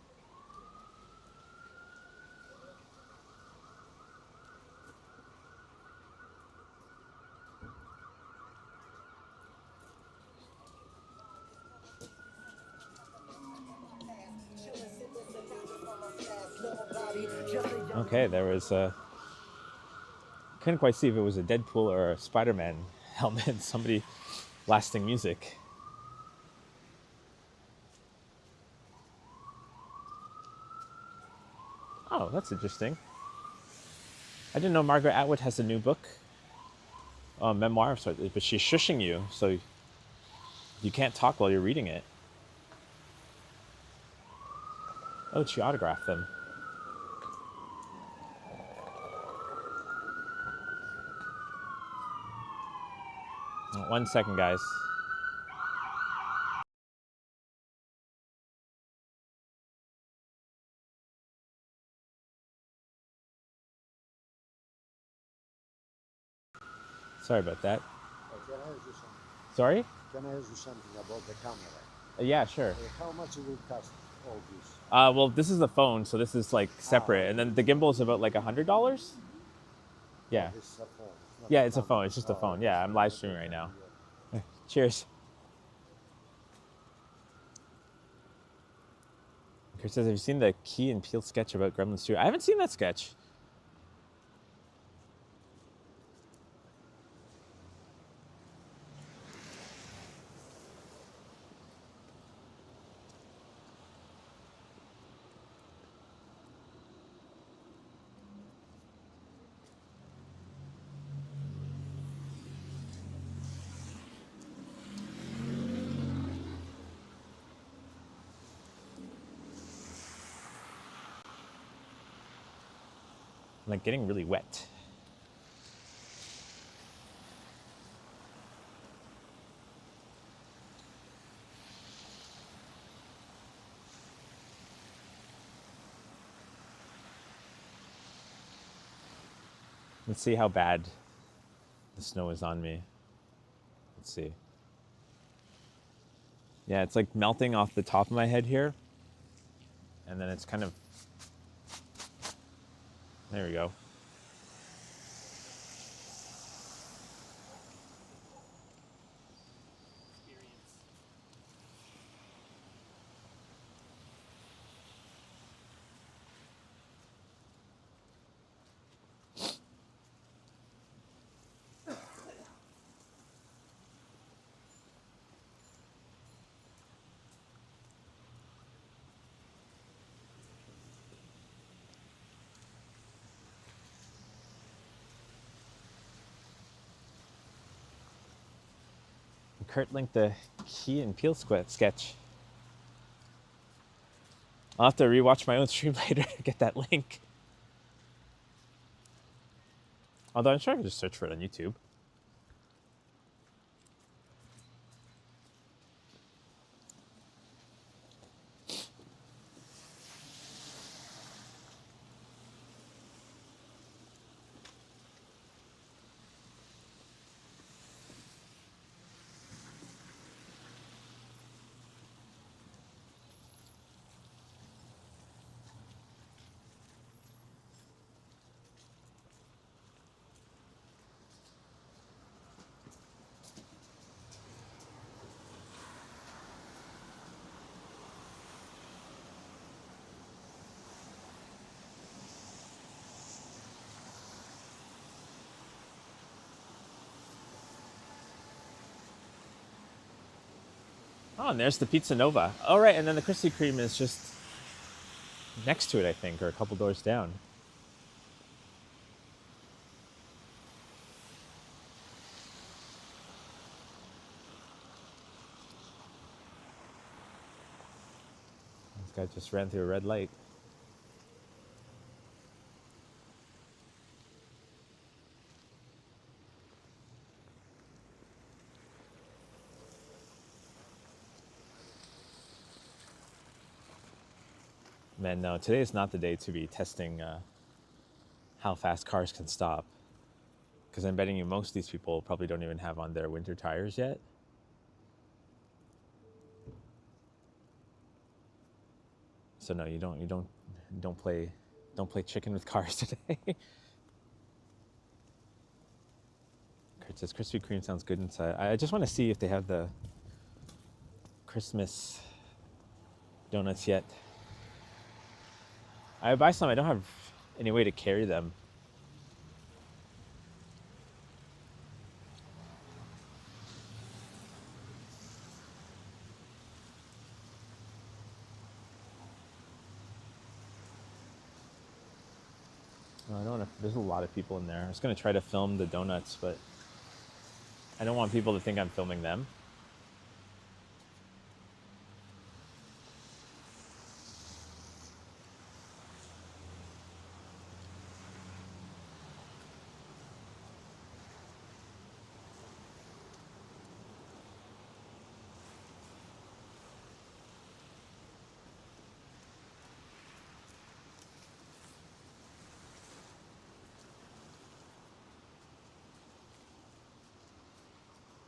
Okay, there was couldn't quite see if it was a Deadpool or a Spider-Man helmet. Somebody blasting music. Oh, that's interesting. I didn't know Margaret Atwood has a new book, memoir of sorts, but she's shushing you, so you can't talk while you're reading it. Oh, she autographed them. Oh, 1 second, guys. Sorry about that. Can I ask you something? Sorry? Can I ask you something about the camera? Yeah, sure. How much it will cost all this? Well, this is the phone, so this is like separate, and then the gimbal is about like $100. Yeah. This is a phone. It's Yeah, it's a phone. It's just a phone. Yeah, I'm live streaming right now. Cheers. Chris says, have you seen the Key and Peele sketch about Gremlins 2? I haven't seen that sketch. I'm like getting really wet. Let's see how bad the snow is on me. Let's see. Yeah, it's like melting off the top of my head here. And then it's kind of, there we go. Kurt linked the Key and Peele sketch. I'll have to rewatch my own stream later to get that link. Although I'm sure I can just search for it on YouTube. Oh, and there's the Pizza Nova. Oh, right, and then the Krispy Kreme is just next to it, I think, or a couple doors down. This guy just ran through a red light. Man, no, today is not the day to be testing how fast cars can stop. Because I'm betting you most of these people probably don't even have on their winter tires yet. So no, don't play chicken with cars today. Kurt says Krispy Kreme sounds good inside. I just want to see if they have the Christmas donuts yet. I buy some. I don't have any way to carry them. No, I don't know. There's a lot of people in there. I was going to try to film the donuts, but I don't want people to think I'm filming them.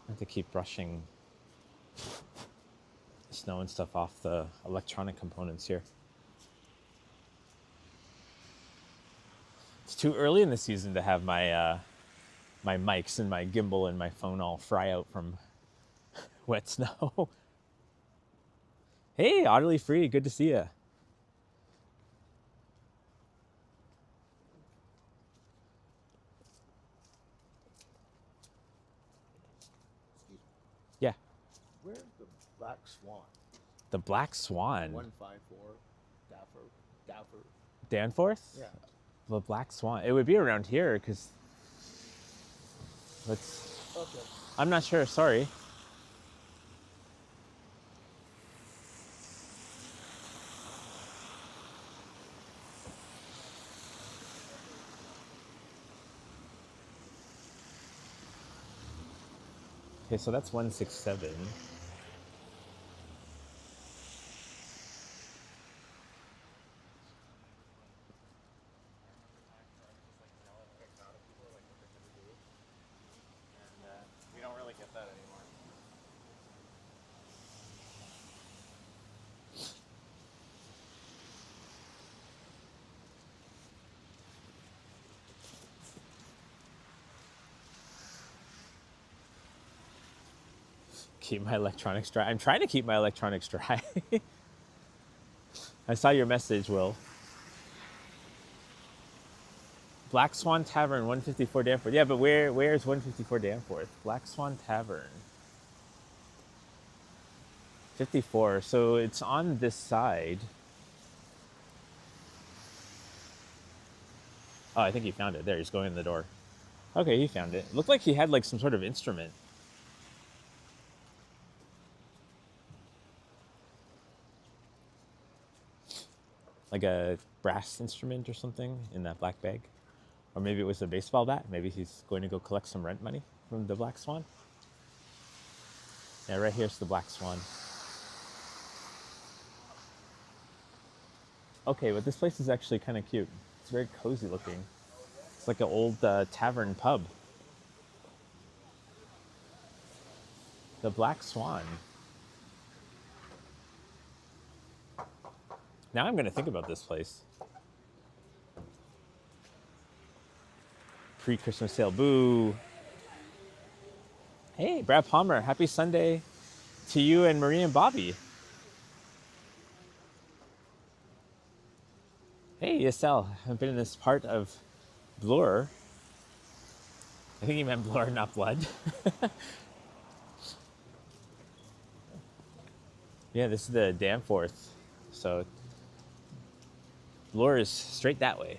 I have to keep brushing snow and stuff off the electronic components here. It's too early in the season to have my my mics and my gimbal and my phone all fry out from wet snow. Hey, Oddly Free, good to see you. Yeah, Where's the Black Swan? the Black Swan. 154 Danforth. Danforth? Yeah. The Black Swan. It would be around here because let's. Okay. I'm not sure. Sorry. Okay, so that's 167. We don't really get that anymore. Keep my electronics dry. I'm trying to keep my electronics dry. I saw your message, Will. Black Swan Tavern, 154 Danforth. Yeah, but where's 154 Danforth? Black Swan Tavern. 54. So it's on this side. Oh, I think he found it. There, he's going in the door. Okay, he found it. Looked like he had like some sort of instrument. like a brass instrument or something in that black bag. Or maybe it was a baseball bat. Maybe he's going to go collect some rent money from the Black Swan. Yeah, right here's the Black Swan. Okay, but this place is actually kind of cute. It's very cozy looking. It's like an old tavern pub. The Black Swan. Now I'm going to think about this place. Pre-Christmas sale, boo. Hey, Brad Palmer, happy Sunday to you and Marie and Bobby. Hey, Yasel, I've been in this part of Bloor. I think he meant Bloor, not blood. Yeah, this is the Danforth. So Bloor is straight that way.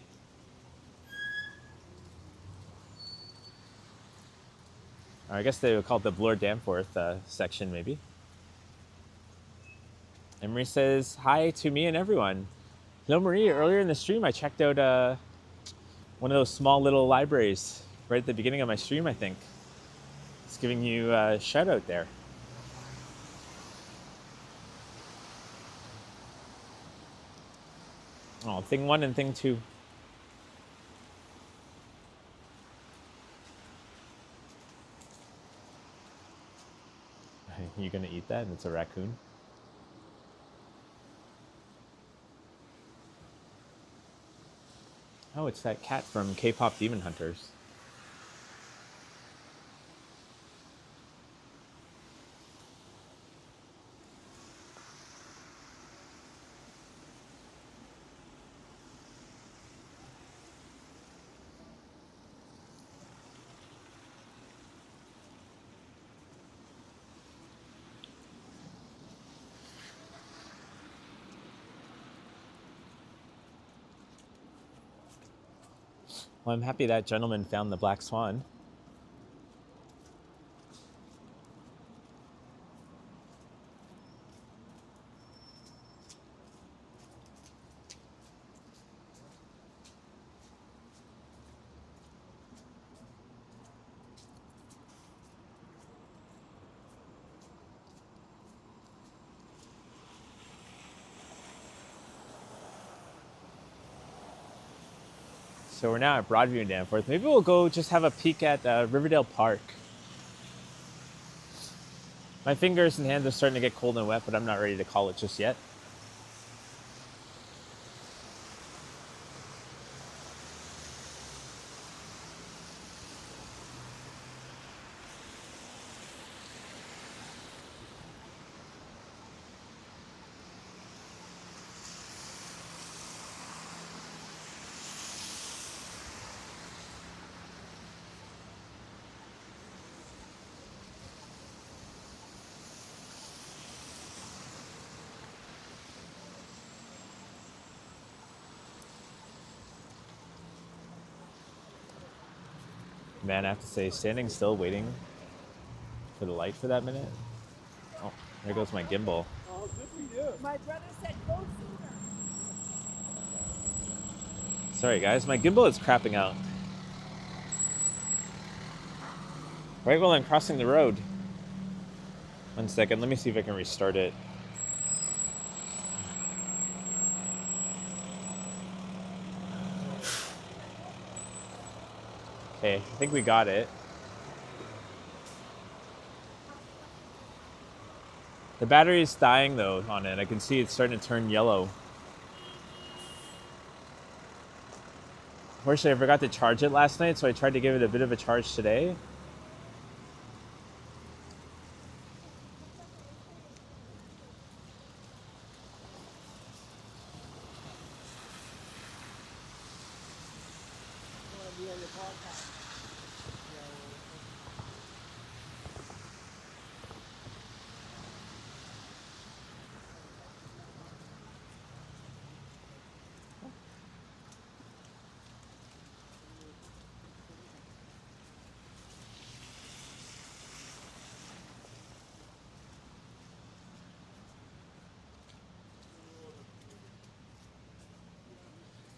Or I guess they would call it the Bloor Danforth section, maybe. Emery says, hi to me and everyone. Hello, Marie. Earlier in the stream, I checked out one of those small little libraries right at the beginning of my stream, I think. It's giving you a shout out there. Oh, thing 1 and thing 2. You gonna eat that? And it's a raccoon. Oh, it's that cat from K-pop Demon Hunters. Well, I'm happy that gentleman found the Black Swan. So we're now at Broadview in Danforth. Maybe we'll go just have a peek at Riverdale Park. My fingers and hands are starting to get cold and wet, but I'm not ready to call it just yet. Man, I have to say, standing still waiting for the light for that minute. Oh, there goes my gimbal. Oh, good for you. My brother said go sooner. Sorry guys, my gimbal is crapping out. Right while I'm crossing the road. 1 second, let me see if I can restart it. Okay, I think we got it. The battery is dying though on it. I can see it's starting to turn yellow. Unfortunately, I forgot to charge it last night, so I tried to give it a bit of a charge today.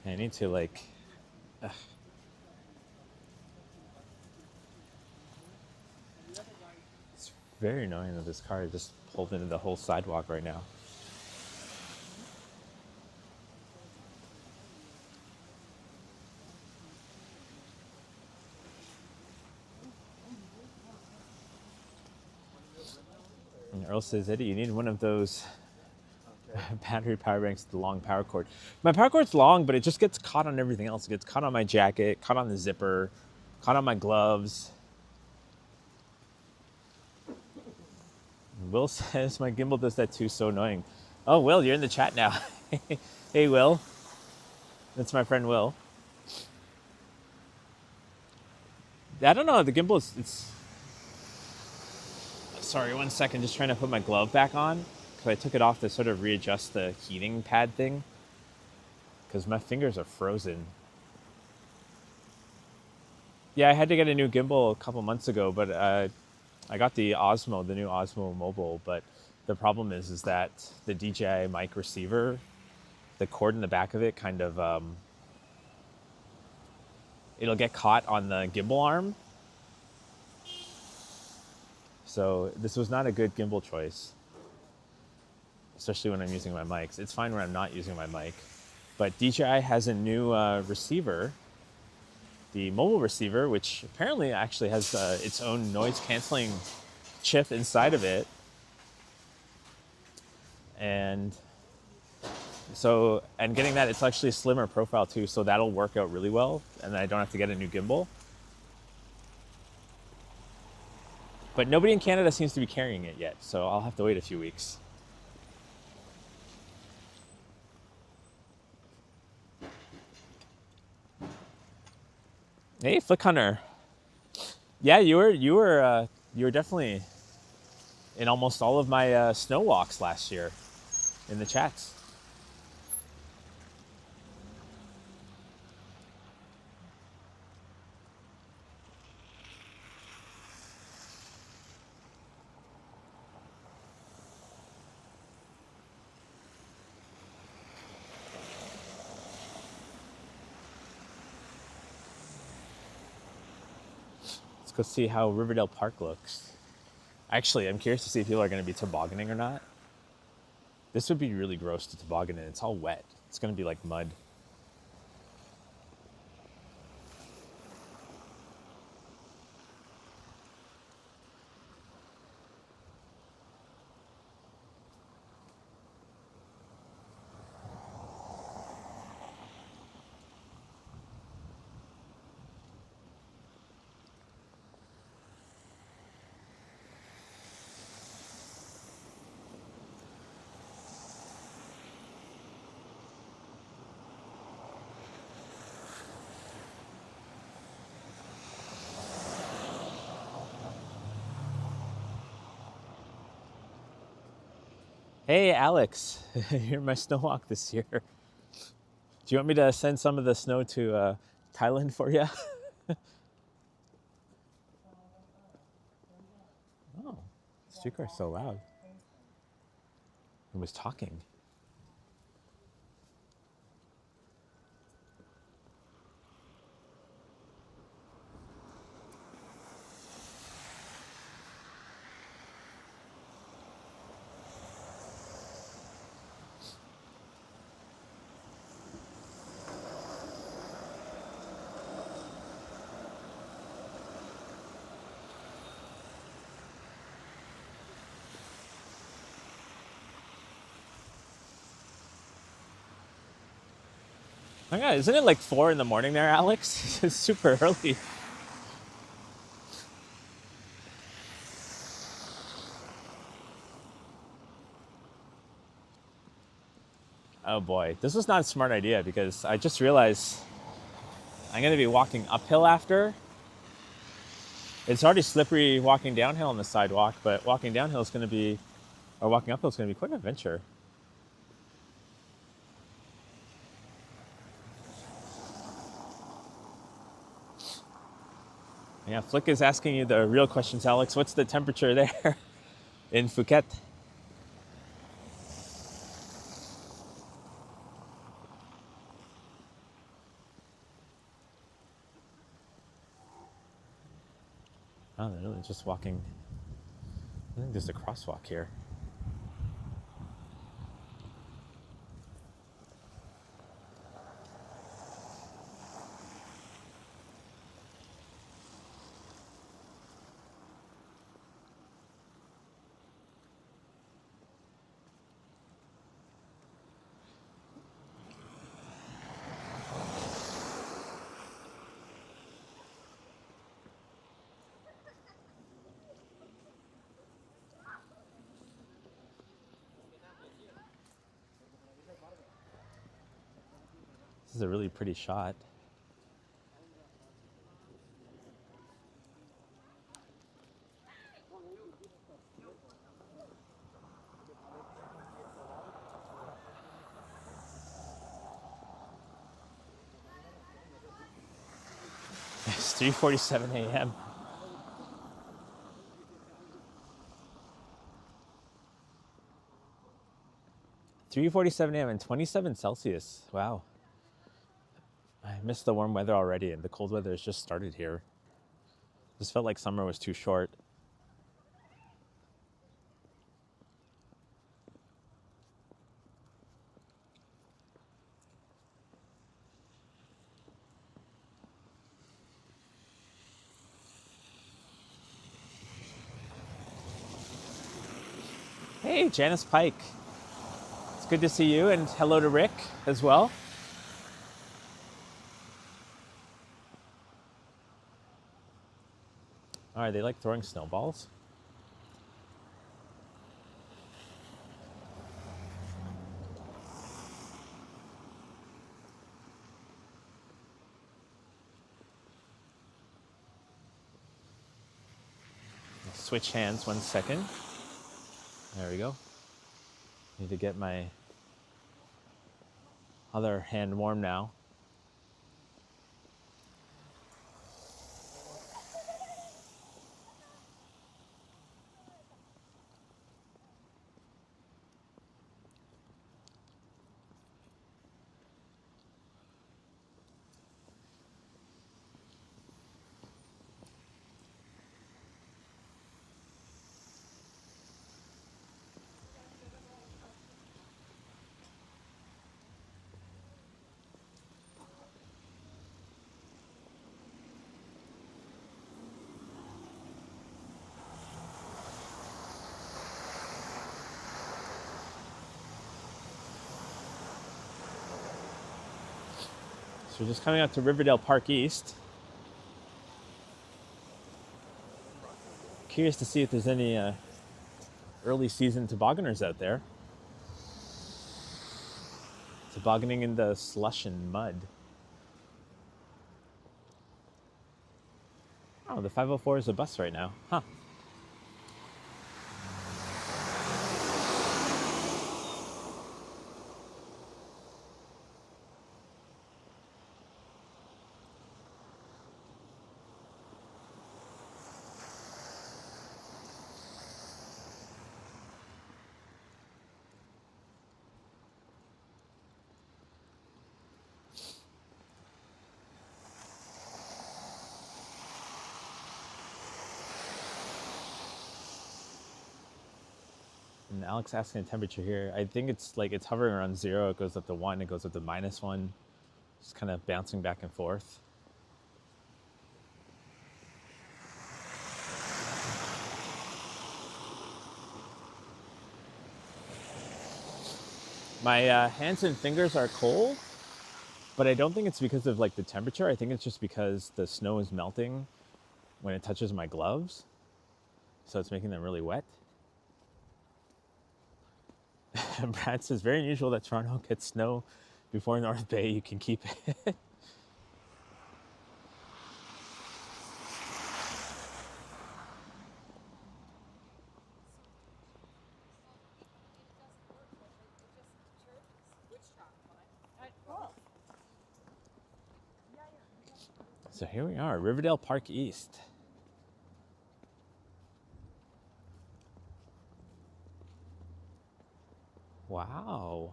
I need to like. It's very annoying that this car just pulled into the whole sidewalk right now. And Earl says, Eddie, you need one of those battery power banks with the long power cord. My power cord's long, but it just gets caught on everything else. It gets caught on my jacket, caught on the zipper, caught on my gloves. Will says my gimbal does that too, so annoying. Oh, Will, you're in the chat now. Hey, Will. That's my friend Will. I don't know, the gimbal is, it's... Sorry, 1 second, just trying to put my glove back on. Because I took it off to sort of readjust the heating pad thing. Because my fingers are frozen. Yeah, I had to get a new gimbal a couple months ago, but I got the Osmo, the new Osmo Mobile, but the problem is that the DJI mic receiver, the cord in the back of it kind of, it'll get caught on the gimbal arm. So this was not a good gimbal choice, especially when I'm using my mics. It's fine when I'm not using my mic, but DJI has a new receiver, the mobile receiver, which apparently actually has its own noise canceling chip inside of it. And so, and getting that, it's actually a slimmer profile too, so that'll work out really well, and I don't have to get a new gimbal. But nobody in Canada seems to be carrying it yet, so I'll have to wait a few weeks. Hey, Flick Hunter. Yeah, you were definitely in almost all of my snow walks last year in the chats. Let's go see how Riverdale Park looks. Actually, I'm curious to see if people are going to be tobogganing or not. This would be really gross to toboggan in. It's all wet. It's going to be like mud. Hey, Alex, you're my snow walk this year. Do you want me to send some of the snow to Thailand for you? Oh, the speaker is so loud. It was talking. Oh my God, isn't it like 4 in the morning there, Alex? It's super early. Oh boy, this was not a smart idea because I just realized I'm gonna be walking uphill after. It's already slippery walking downhill on the sidewalk, but walking downhill is gonna be, or walking uphill is gonna be quite an adventure. Yeah, Flick is asking you the real questions, Alex. What's the temperature there in Phuket? Oh, they're really just walking. I think there's a crosswalk here. This is a really pretty shot. It's 3:47 a.m. 3:47 a.m. and 27 Celsius. Wow. I missed the warm weather already, and the cold weather has just started here. Just felt like summer was too short. Hey, Janice Pike. It's good to see you, and hello to Rick as well. All right, they like throwing snowballs. Switch hands 1 second. There we go. Need to get my other hand warm now. So we're just coming up to Riverdale Park East. Curious to see if there's any early season tobogganers out there. Tobogganing in the slush and mud. Oh, the 504 is a bus right now. Huh. And Alex asking the temperature here. I think it's like it's hovering around 0. It goes up to 1. It goes up to -1. Just kind of bouncing back and forth. My hands and fingers are cold, but I don't think it's because of like the temperature. I think it's just because the snow is melting when it touches my gloves. So it's making them really wet. Brad says, very unusual that Toronto gets snow before North Bay. You can keep it. So here we are, Riverdale Park East. Wow.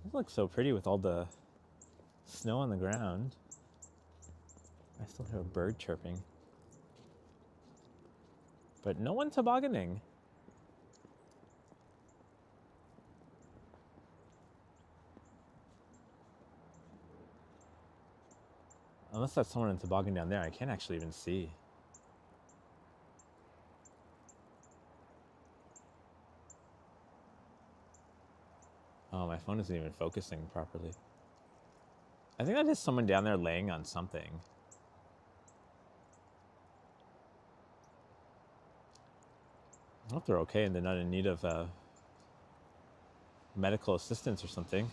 This looks so pretty with all the Snow on the ground. I still hear a bird chirping. But no one tobogganing. Unless that's someone in toboggan down there, I can't actually even see. Oh, my phone isn't even focusing properly. I think that is someone down there laying on something. I hope they're okay and they're not in need of medical assistance or something.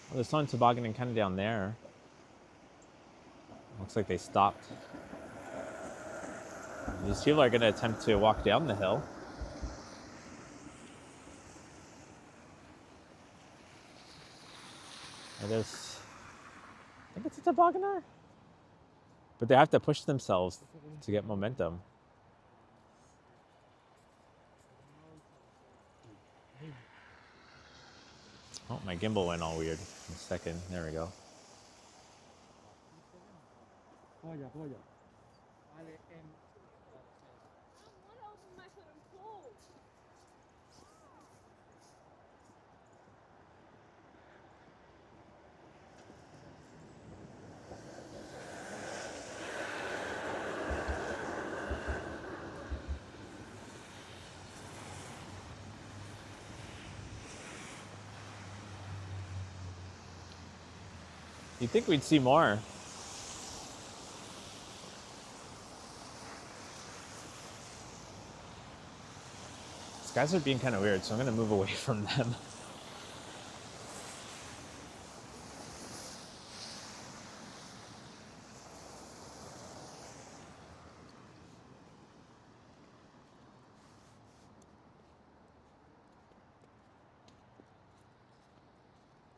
Well, there's someone tobogganing kind of down there. Looks like they stopped. These people are going to attempt to walk down the hill. I think it's a tobogganer. But they have to push themselves to get momentum. Oh, my gimbal went all weird. In a second. There we go. I'm gonna open my curtain pool. You'd think we'd see more. These guys are being kind of weird, so I'm going to move away from them.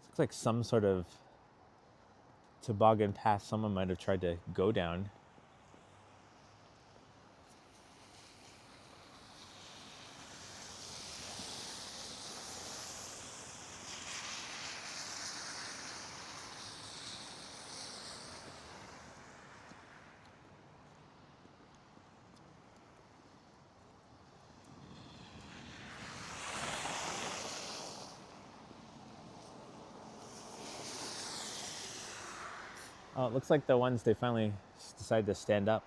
Looks like some sort of toboggan path someone might have tried to go down. Oh, it looks like the ones they finally decided to stand up.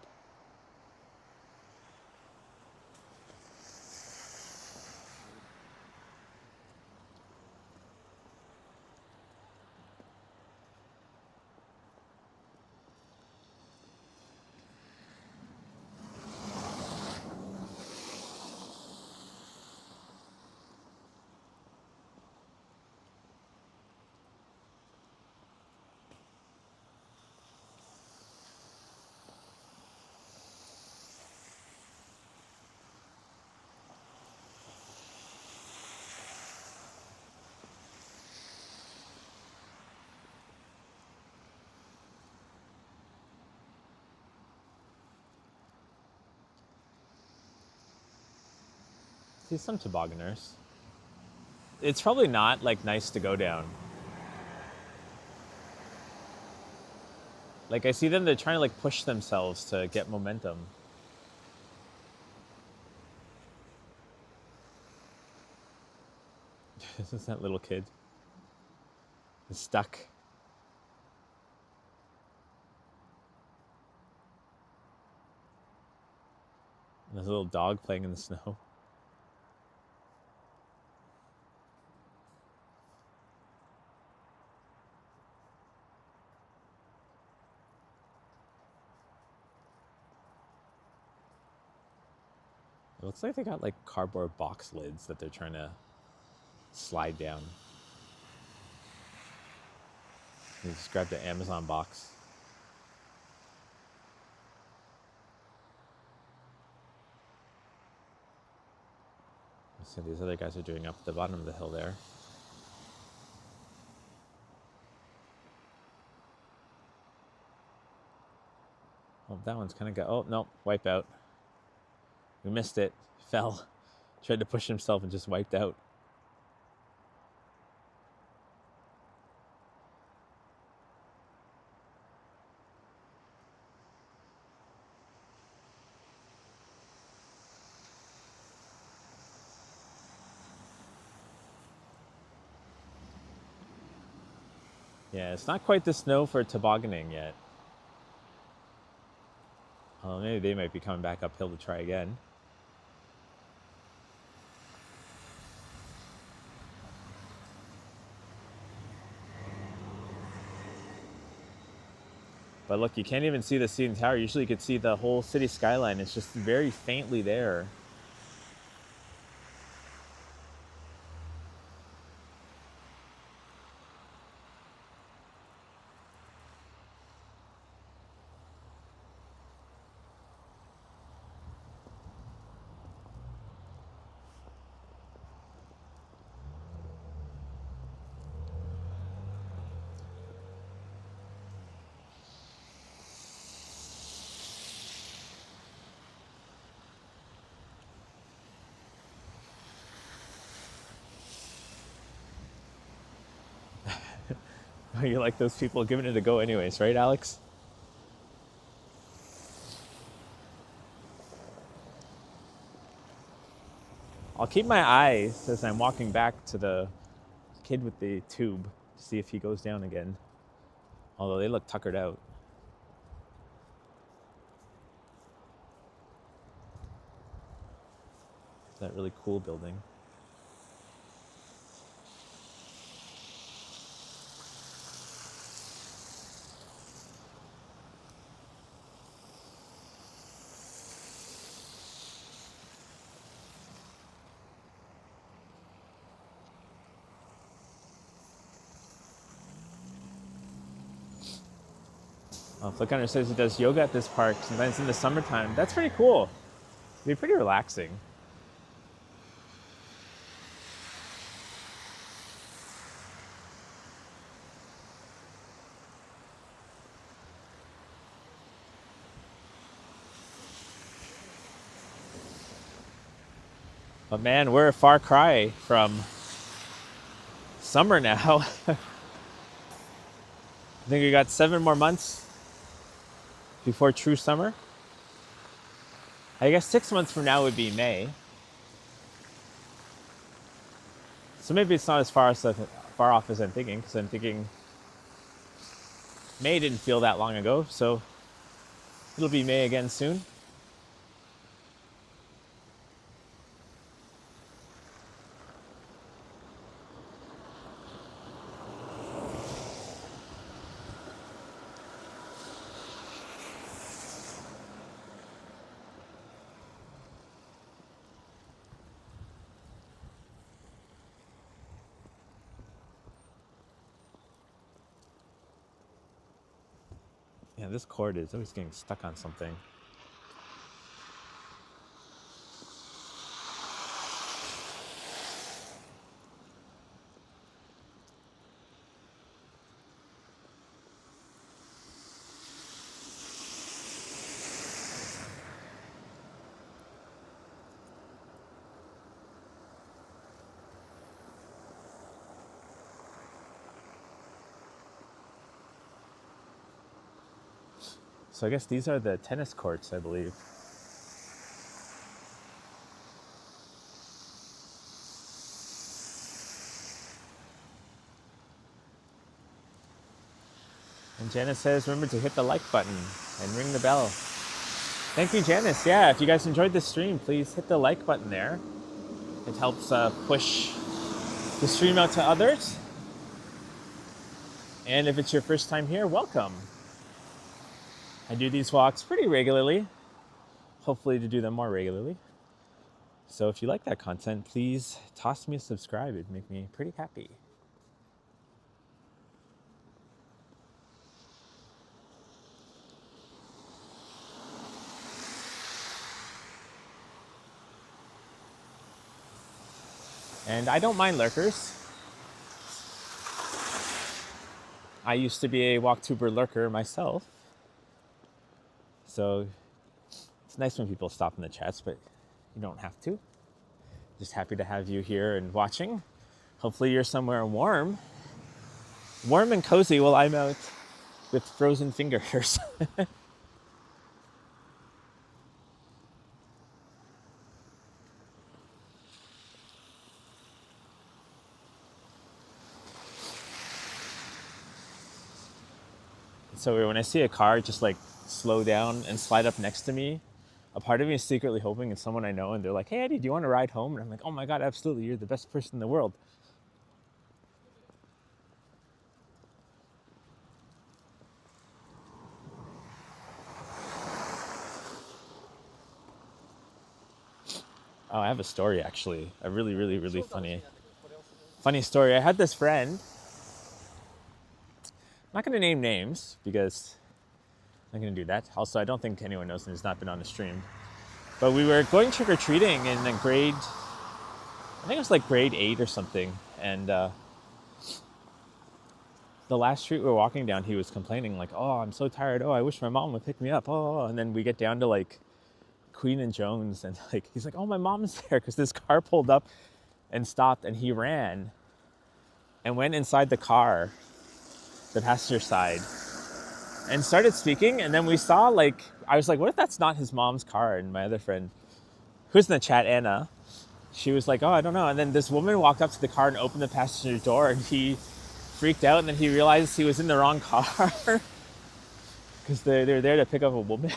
See some tobogganers. It's probably not like nice to go down. Like I see them, they're trying to like push themselves to get momentum. This is that little kid. He's stuck. And there's a little dog playing in the snow. It looks like they got like cardboard box lids that they're trying to slide down. You just grab the Amazon box. So these other guys are doing up at the bottom of the hill there. Oh, that one's kind of got. Oh no, wipe out. We missed it. Fell. Tried to push himself and just wiped out. Yeah, it's not quite the snow for tobogganing yet. Oh, maybe they might be coming back uphill to try again. But look, you can't even see the CN Tower. Usually you could see the whole city skyline. It's just very faintly there. You're like those people giving it a go anyways, right, Alex? I'll keep my eyes as I'm walking back to the kid with the tube to see if he goes down again. Although they look tuckered out. That really cool building. Flickunner says he does yoga at this park, sometimes in the summertime. That's pretty cool. It'd be pretty relaxing. But man, we're a far cry from summer now. I think we got 7 more months before true summer. I guess 6 months from now would be May. So maybe it's not as far off as I'm thinking, because I'm thinking May didn't feel that long ago, so it'll be May again soon. Yeah, this cord is always getting stuck on something. So I guess these are the tennis courts, I believe. And Janice says, remember to hit the like button and ring the bell. Thank you, Janice. Yeah, if you guys enjoyed this stream, please hit the like button there. It helps push the stream out to others. And if it's your first time here, welcome. I do these walks pretty regularly, hopefully to do them more regularly. So if you like that content, please toss me a subscribe. It'd make me pretty happy. And I don't mind lurkers. I used to be a walktuber lurker myself. So it's nice when people stop in the chats, but you don't have to. Just happy to have you here and watching. Hopefully you're somewhere warm and cozy while I'm out with frozen fingers. So when I see a car just like slow down and slide up next to me, a part of me is secretly hoping it's someone I know and they're like, hey Eddie, do you want to ride home? And I'm like, oh my God, absolutely, you're the best person in the world. Oh, I have a story actually. A really, really, really funny story. I had this friend. I'm not going to name names because I'm not going to do that. Also, I don't think anyone knows and has not been on the stream. But we were going trick-or-treating in a grade, I think it was like grade 8 or something. And the last street we were walking down, he was complaining like, oh, I'm so tired. Oh, I wish my mom would pick me up. Oh, and then we get down to like Queen and Jones, and like he's like, oh, my mom's there, because this car pulled up and stopped, and he ran and went inside the car, the passenger side, and started speaking. And then we saw, like, I was like, what if that's not his mom's car? And my other friend, who's in the chat, Anna, she was like, oh, I don't know. And then this woman walked up to the car and opened the passenger door, and he freaked out, and then he realized he was in the wrong car because they're there to pick up a woman.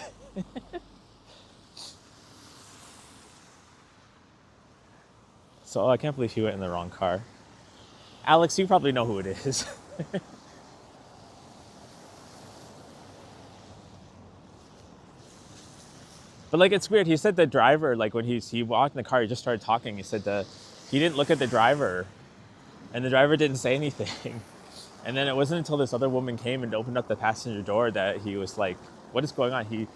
So I can't believe he went in the wrong car. Alex, you probably know who it is. But like, it's weird. He said the driver, like when he walked in the car, he just started talking. He said he didn't look at the driver, and the driver didn't say anything. And then it wasn't until this other woman came and opened up the passenger door that he was like, what is going on? He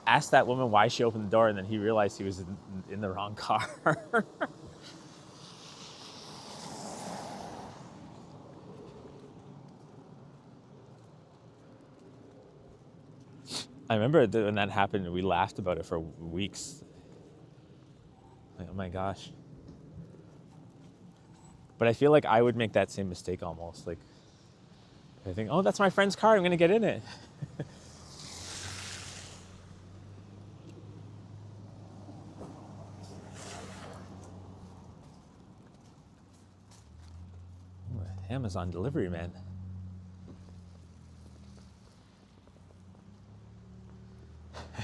asked that woman why she opened the door, and then he realized he was in the wrong car. I remember when that happened, we laughed about it for weeks. Like, oh my gosh. But I feel like I would make that same mistake almost. Like, I think, oh, that's my friend's car, I'm gonna get in it. Ooh, Amazon delivery, man.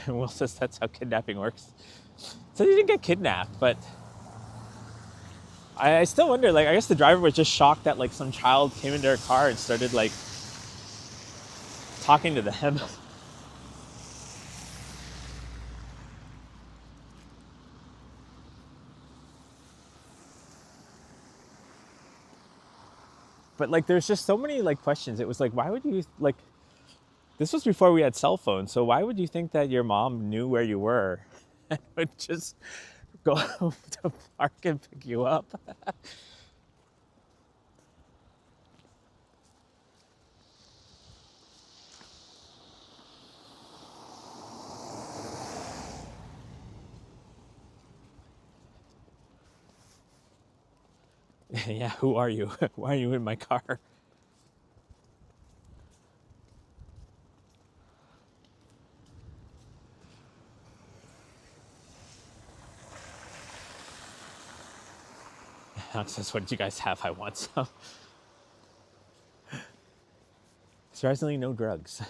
Will says that's how kidnapping works. So he didn't get kidnapped, but I still wonder, like, I guess the driver was just shocked that like some child came into their car and started like talking to them. But like there's just so many like questions. It was like, why would you like, this was before we had cell phones, so why would you think that your mom knew where you were and would just go to park and pick you up? Yeah, who are you? Why are you in my car? Alex says, what did you guys have? I want some. Surprisingly, no drugs.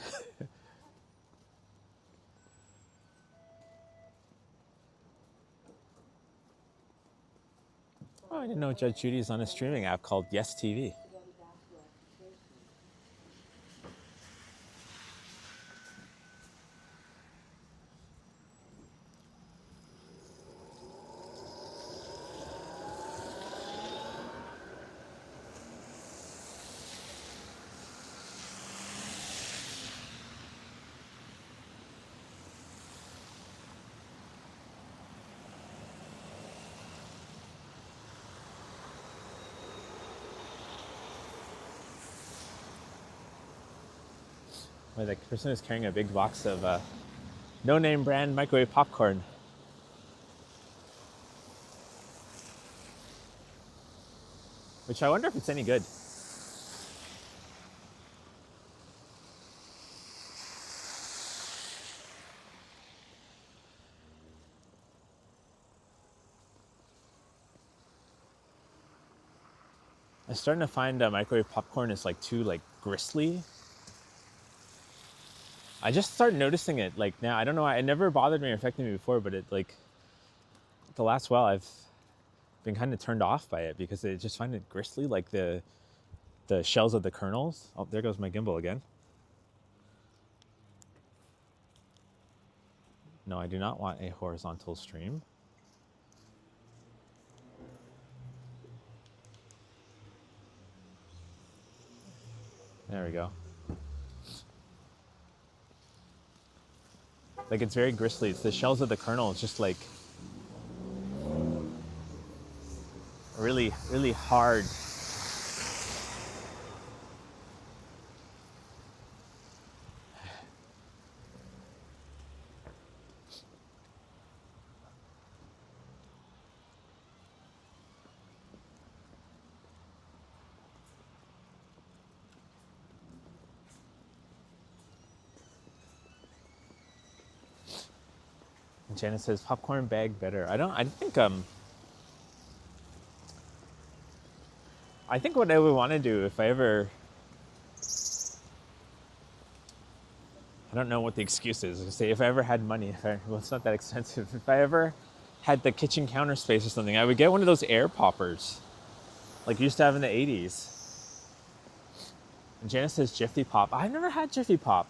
Oh, I didn't know Judge Judy's on a streaming app called Yes TV. Where the person is carrying a big box of no-name brand microwave popcorn. which I wonder if it's any good. I'm starting to find microwave popcorn is like too like gristly. I just started noticing it like now. I don't know. It never bothered me or affected me before, but it like the last while I've been kind of turned off by it because I just find it gristly, like the shells of the kernels. Oh, there goes my gimbal again. No, I do not want a horizontal stream. There we go. Like it's very gristly. It's the shells of the kernel. It's just like really, really hard. Janice says popcorn bag better. I think what I would want to do if I ever, I don't know what the excuse is. I say if I ever had money, well, it's not that expensive. If I ever had the kitchen counter space or something, I would get one of those air poppers, like you used to have in the 80s. And Janice says Jiffy Pop. I've never had Jiffy Pop.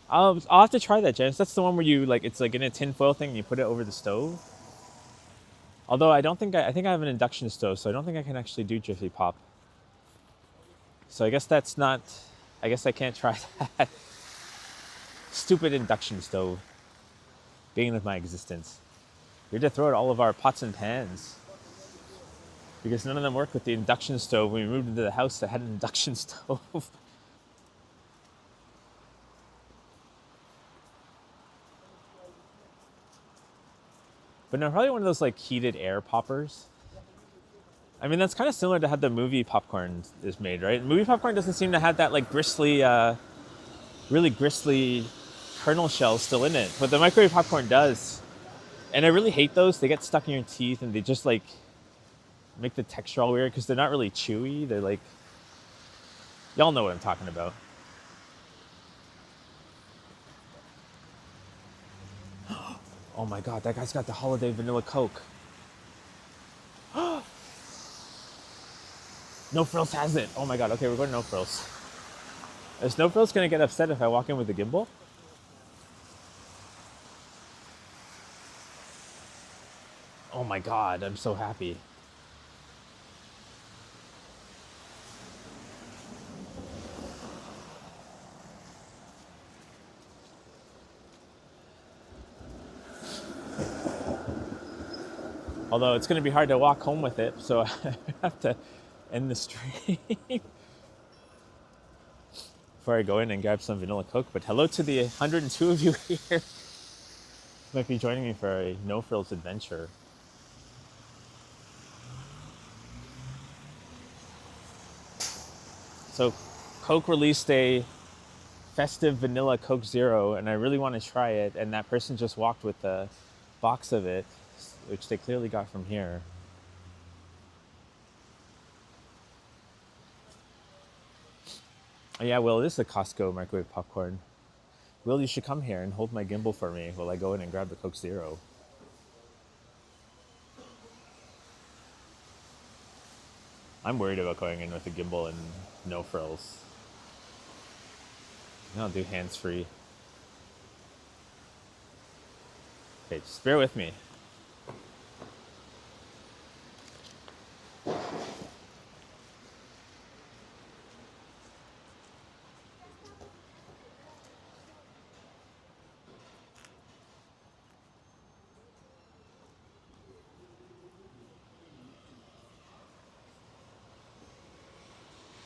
I'll have to try that, Janice. That's the one where you like it's like in a tin foil thing and you put it over the stove. Although I don't think I think I have an induction stove, so I don't think I can actually do Jiffy Pop. So I guess that's not. I guess I can't try that. Stupid induction stove. Being of my existence. We had to throw out all of our pots and pans because none of them worked with the induction stove when we moved into the house that had an induction stove. But no, probably one of those like heated air poppers. I mean, that's kind of similar to how the movie popcorn is made, right? Movie popcorn doesn't seem to have that like gristly, really gristly kernel shell still in it, but the microwave popcorn does. And I really hate those. They get stuck in your teeth and they just like make the texture all weird because they're not really chewy. They're like, y'all know what I'm talking about. Oh my God, that guy's got the holiday vanilla Coke. No Frills has it. Oh my God, okay, we're going to No Frills. Is No Frills gonna get upset if I walk in with the gimbal? Oh my God, I'm so happy. Although it's gonna be hard to walk home with it, so I have to end the stream before I go in and grab some vanilla Coke. But hello to the 102 of you here. Might be joining me for a No Frills adventure. So Coke released a festive vanilla Coke Zero, and I really want to try it, and that person just walked with a box of it, which they clearly got from here. Oh, yeah, Will, this is a Costco microwave popcorn. Will, you should come here and hold my gimbal for me while I go in and grab the Coke Zero. I'm worried about going in with a gimbal and No Frills. I'll do hands-free. Okay, just bear with me.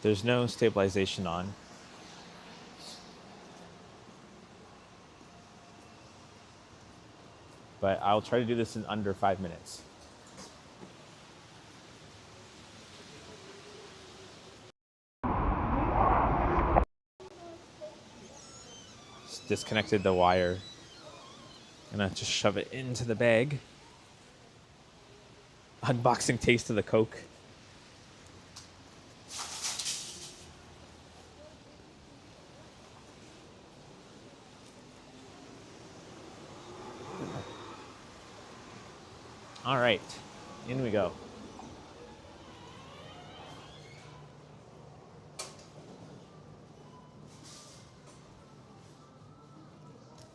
There's no stabilization on. But I'll try to do this in under 5 minutes. disconnected the wire. I'm gonna just shove it into the bag. Unboxing taste of the Coke. All right, in we go.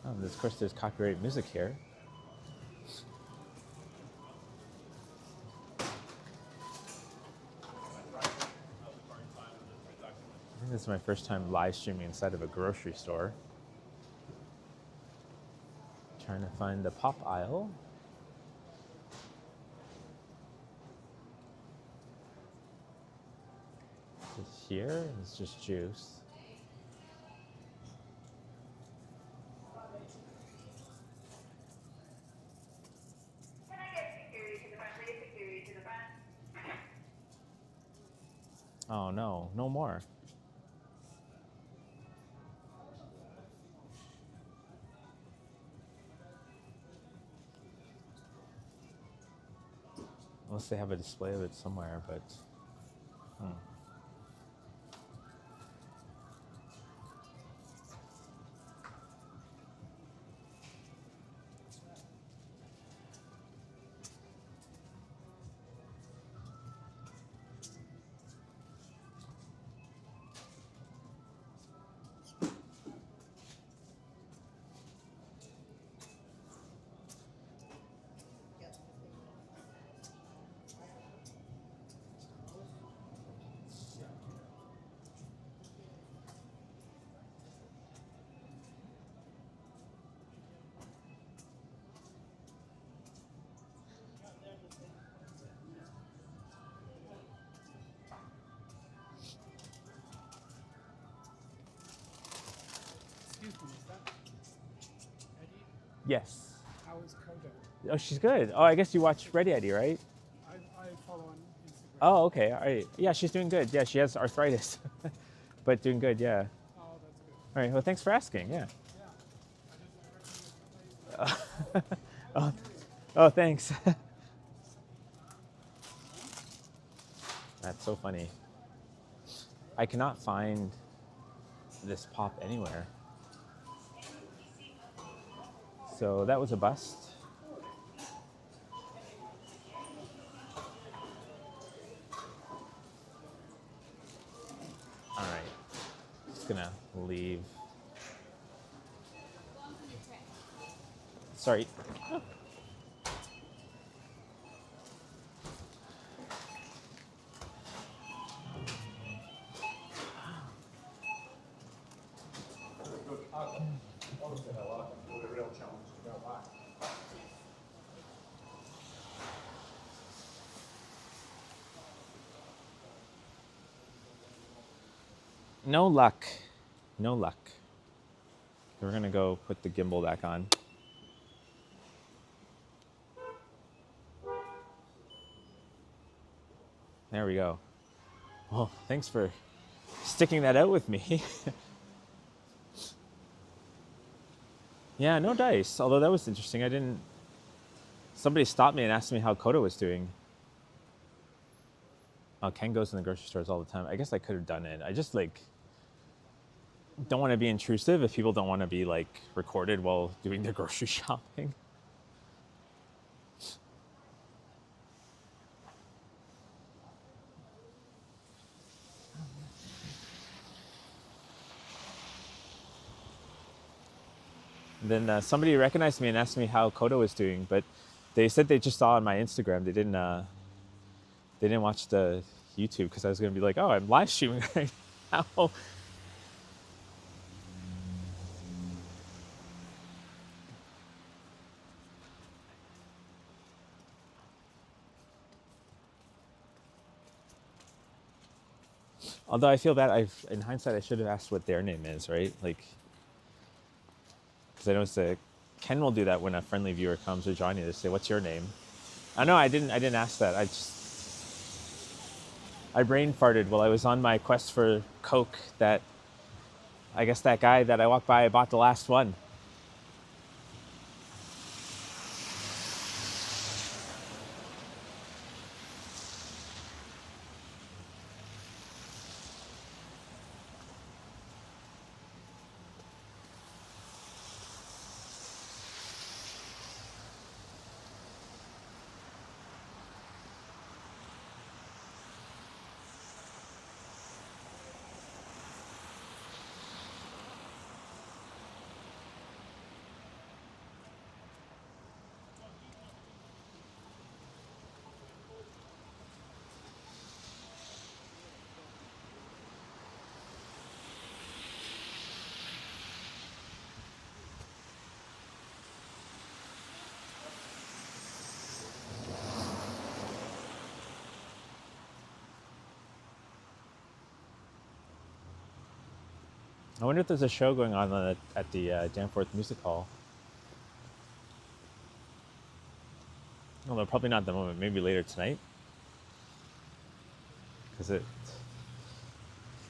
Oh, and of course, there's copyrighted music here. I think this is my first time live streaming inside of a grocery store. Trying to find the pop aisle. It's here, it's just juice. Can I get security to the front, please? Security to the front. Oh no, no more. Unless they have a display of it somewhere, but... Excuse me, is that Eddie? Yes. How is Coda? Oh, she's good. Oh, I guess you watch Ready Eddie, right? I follow on Instagram. Oh, okay. All right. Yeah, she's doing good. Yeah, she has arthritis, but doing good. Yeah. Oh, that's good. All right. Well, thanks for asking. Yeah. Yeah. I just recommend the place. Oh, oh, thanks. That's so funny. I cannot find this pop anywhere. So that was a bust. All right. Just gonna leave. Sorry. No luck. No luck. We're gonna go put the gimbal back on. There we go. Well, thanks for sticking that out with me. Yeah, no dice. Although that was interesting. I didn't... Somebody stopped me and asked me how Koda was doing. Oh, Ken goes in the grocery stores all the time. I guess I could have done it. I just, like, don't want to be intrusive if people don't want to be, like, recorded while doing their grocery shopping. Then somebody recognized me and asked me how Koda was doing, but they said they just saw on my Instagram. They didn't watch the YouTube because I was going to be like, oh, I'm live streaming right now. Although I feel bad, in hindsight, I should have asked what their name is, right? Like, because I noticed Ken will do that when a friendly viewer comes or Johnny to say, "What's your name?" I know I didn't ask that. I brain farted while I was on my quest for Coke that I guess that guy that I walked by bought the last one. I wonder if there's a show going on at the Danforth Music Hall. Although probably not at the moment. Maybe later tonight. Because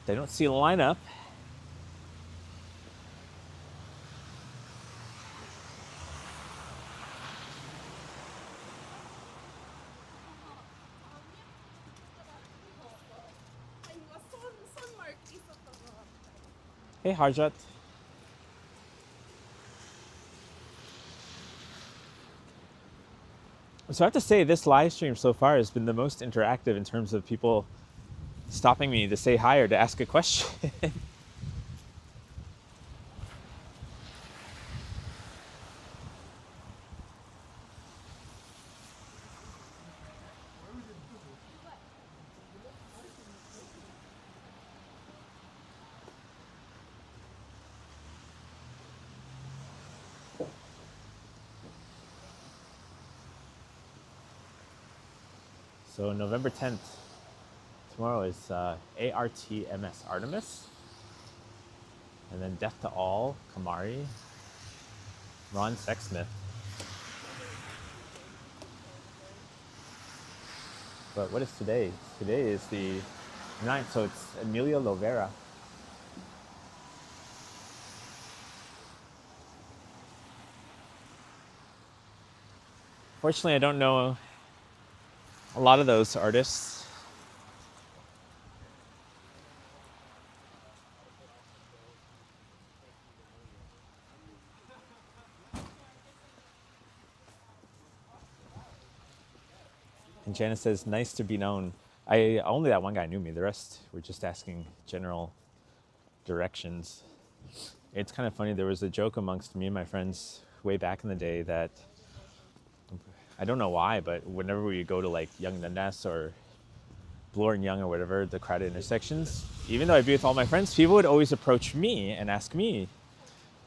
they don't see a lineup. Hey, Harjat. So I have to say, this live stream so far has been the most interactive in terms of people stopping me to say hi or to ask a question. So November 10th, tomorrow is ARTMS, Artemis. And then Death to All, Kamari, Ron Sexsmith. But what is today? Today is the 9th, so it's Emilio Lovera. Fortunately, I don't know a lot of those artists. And Janice says, nice to be known. Only that one guy knew me. The rest were just asking general directions. It's kind of funny. There was a joke amongst me and my friends way back in the day that, I don't know why, but whenever we go to like Yonge Dundas or Bloor and Yonge or whatever, the crowded intersections, even though I'd be with all my friends, people would always approach me and ask me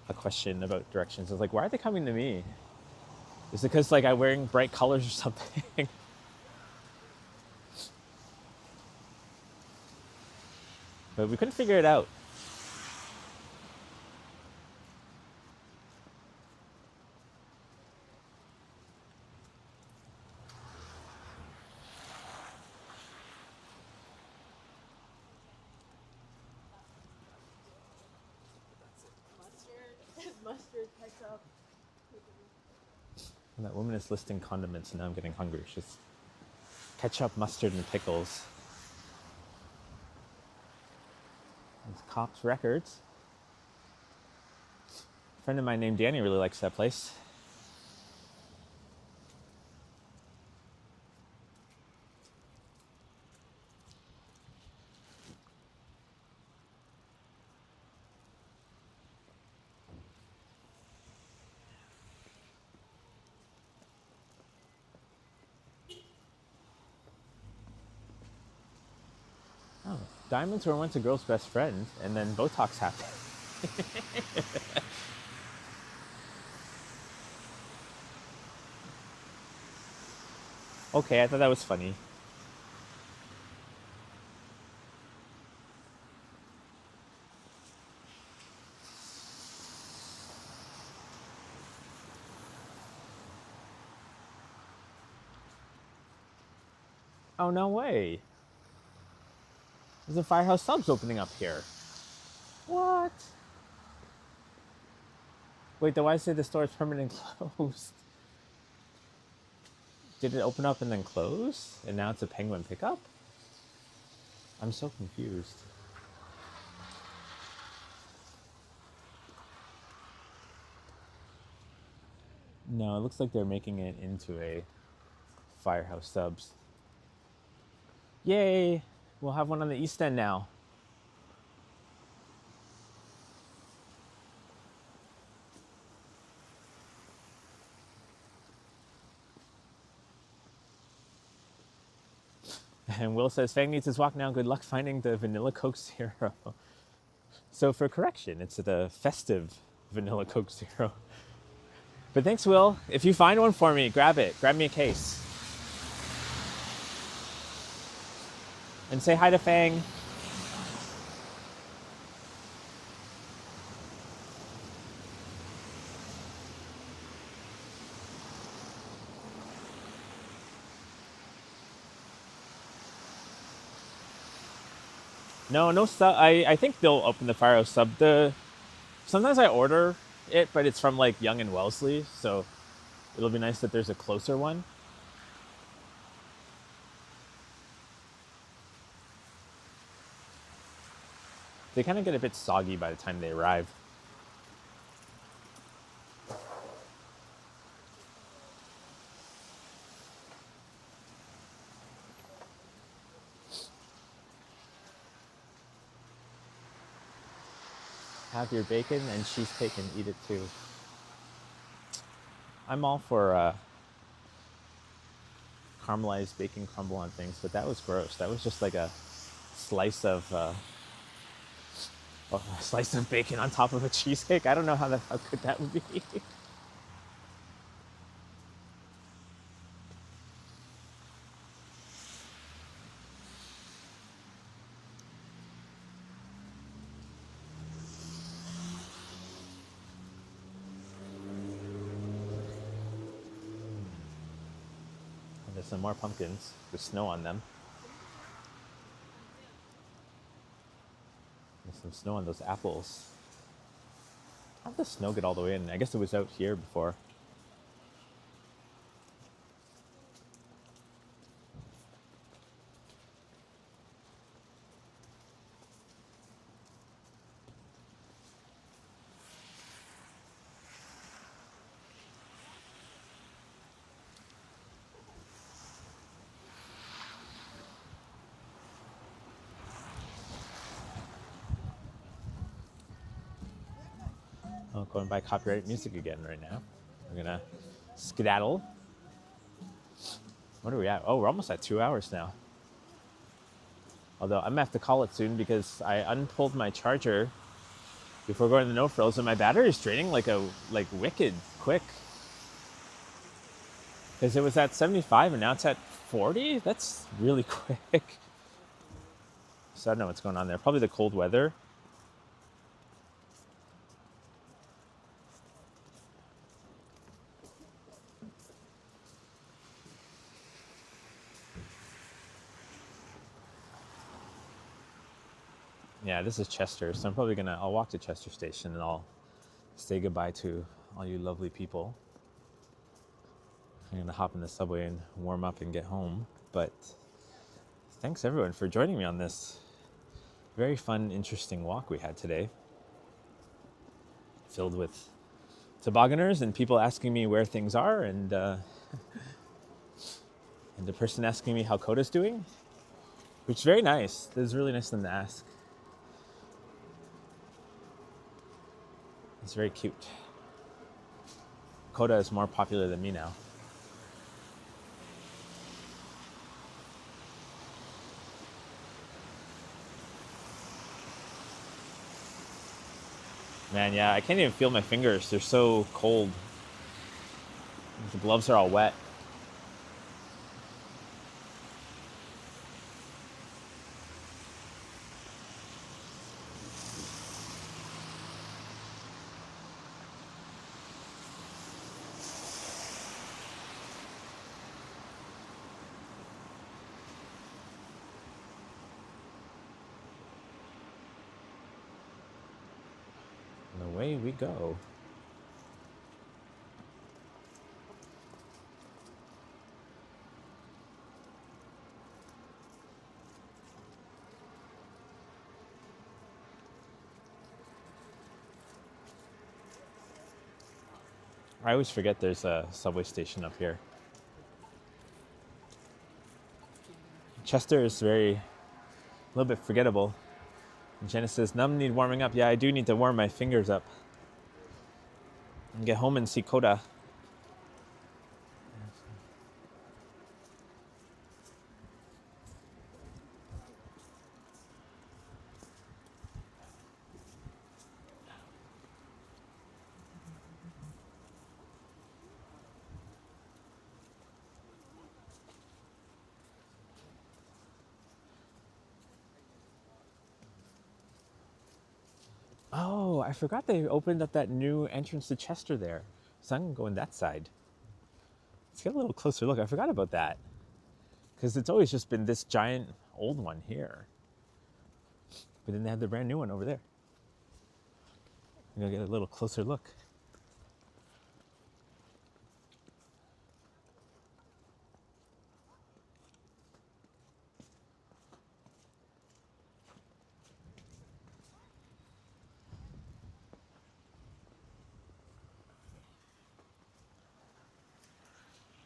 a question about directions. I was like, why are they coming to me? Is it because like I'm wearing bright colors or something? But we couldn't figure it out. Mustard, ketchup. And that woman is listing condiments, and now I'm getting hungry. She's ketchup, mustard, and pickles. It's Cops Records. A friend of mine named Danny really likes that place. Oh, diamonds were once a girl's best friend, and then Botox happened. Okay, I thought that was funny. Oh, no way. There's a Firehouse Subs opening up here. What? Wait, then why say the store is permanently closed? Did it open up and then close? And now it's a Penguin pickup? I'm so confused. No, it looks like they're making it into a Firehouse Subs. Yay! We'll have one on the East End now. And Will says, Fang needs his walk now. Good luck finding the Vanilla Coke Zero. So for correction, it's the festive Vanilla Coke Zero. But thanks, Will. If you find one for me, grab it. Grab me a case. And say hi to Fang. No sub. I think they'll open the Firehouse Sub. Sometimes I order it, but it's from like Young and Wellesley, so it'll be nice that there's a closer one. They kind of get a bit soggy by the time they arrive. Have your bacon and cheesecake and eat it too. I'm all for caramelized bacon crumble on things, but that was gross. That was just like a slice of bacon on top of a cheesecake. I don't know how good that would be. There's some more pumpkins with snow on them. There's some snow on those apples. How did the snow get all the way in? I guess it was out here before. I'll go and buy copyrighted music again right now. We're gonna skedaddle. What are we at? Oh, we're almost at 2 hours now. Although I'm gonna have to call it soon because I unpulled my charger before going to the No Frills, and my battery is draining like wicked quick. Because it was at 75 and now it's at 40. That's really quick. So I don't know what's going on there. Probably the cold weather. Yeah, this is Chester, so I'm probably I'll walk to Chester Station and I'll say goodbye to all you lovely people. I'm gonna hop in the subway and warm up and get home. But thanks everyone for joining me on this very fun, interesting walk we had today. Filled with tobogganers and people asking me where things are and the person asking me how Coda's doing, which is very nice. It was really nice of them to ask. It's very cute. Coda is more popular than me now. Man, yeah, I can't even feel my fingers. They're so cold. The gloves are all wet. And away we go. I always forget there's a subway station up here. Chester is a little bit forgettable. Jenna says, Num need warming up. Yeah, I do need to warm my fingers up. And get home and see Coda. Oh, I forgot they opened up that new entrance to Chester there. So I'm going to go in that side. Let's get a little closer look. I forgot about that. Because it's always just been this giant old one here. But then they have the brand new one over there. I'm going to get a little closer look.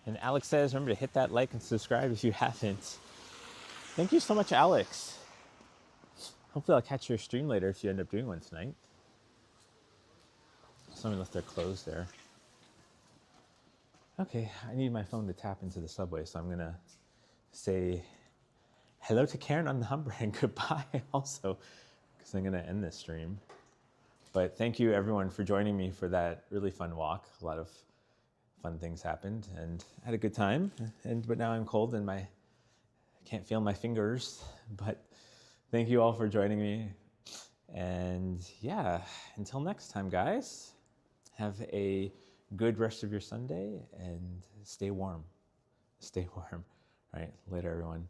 And Alex says, remember to hit that like and subscribe if you haven't. Thank you so much, Alex. Hopefully I'll catch your stream later if you end up doing one tonight. Someone left their clothes there. Okay, I need my phone to tap into the subway, so I'm gonna say hello to Karen on the Humber and goodbye also, because I'm gonna end this stream. But thank you everyone for joining me for that really fun walk. A lot of fun things happened and I had a good time. But now I'm cold and I can't feel my fingers. But thank you all for joining me. And yeah, until next time, guys, have a good rest of your Sunday and stay warm. Stay warm. All right, later, everyone.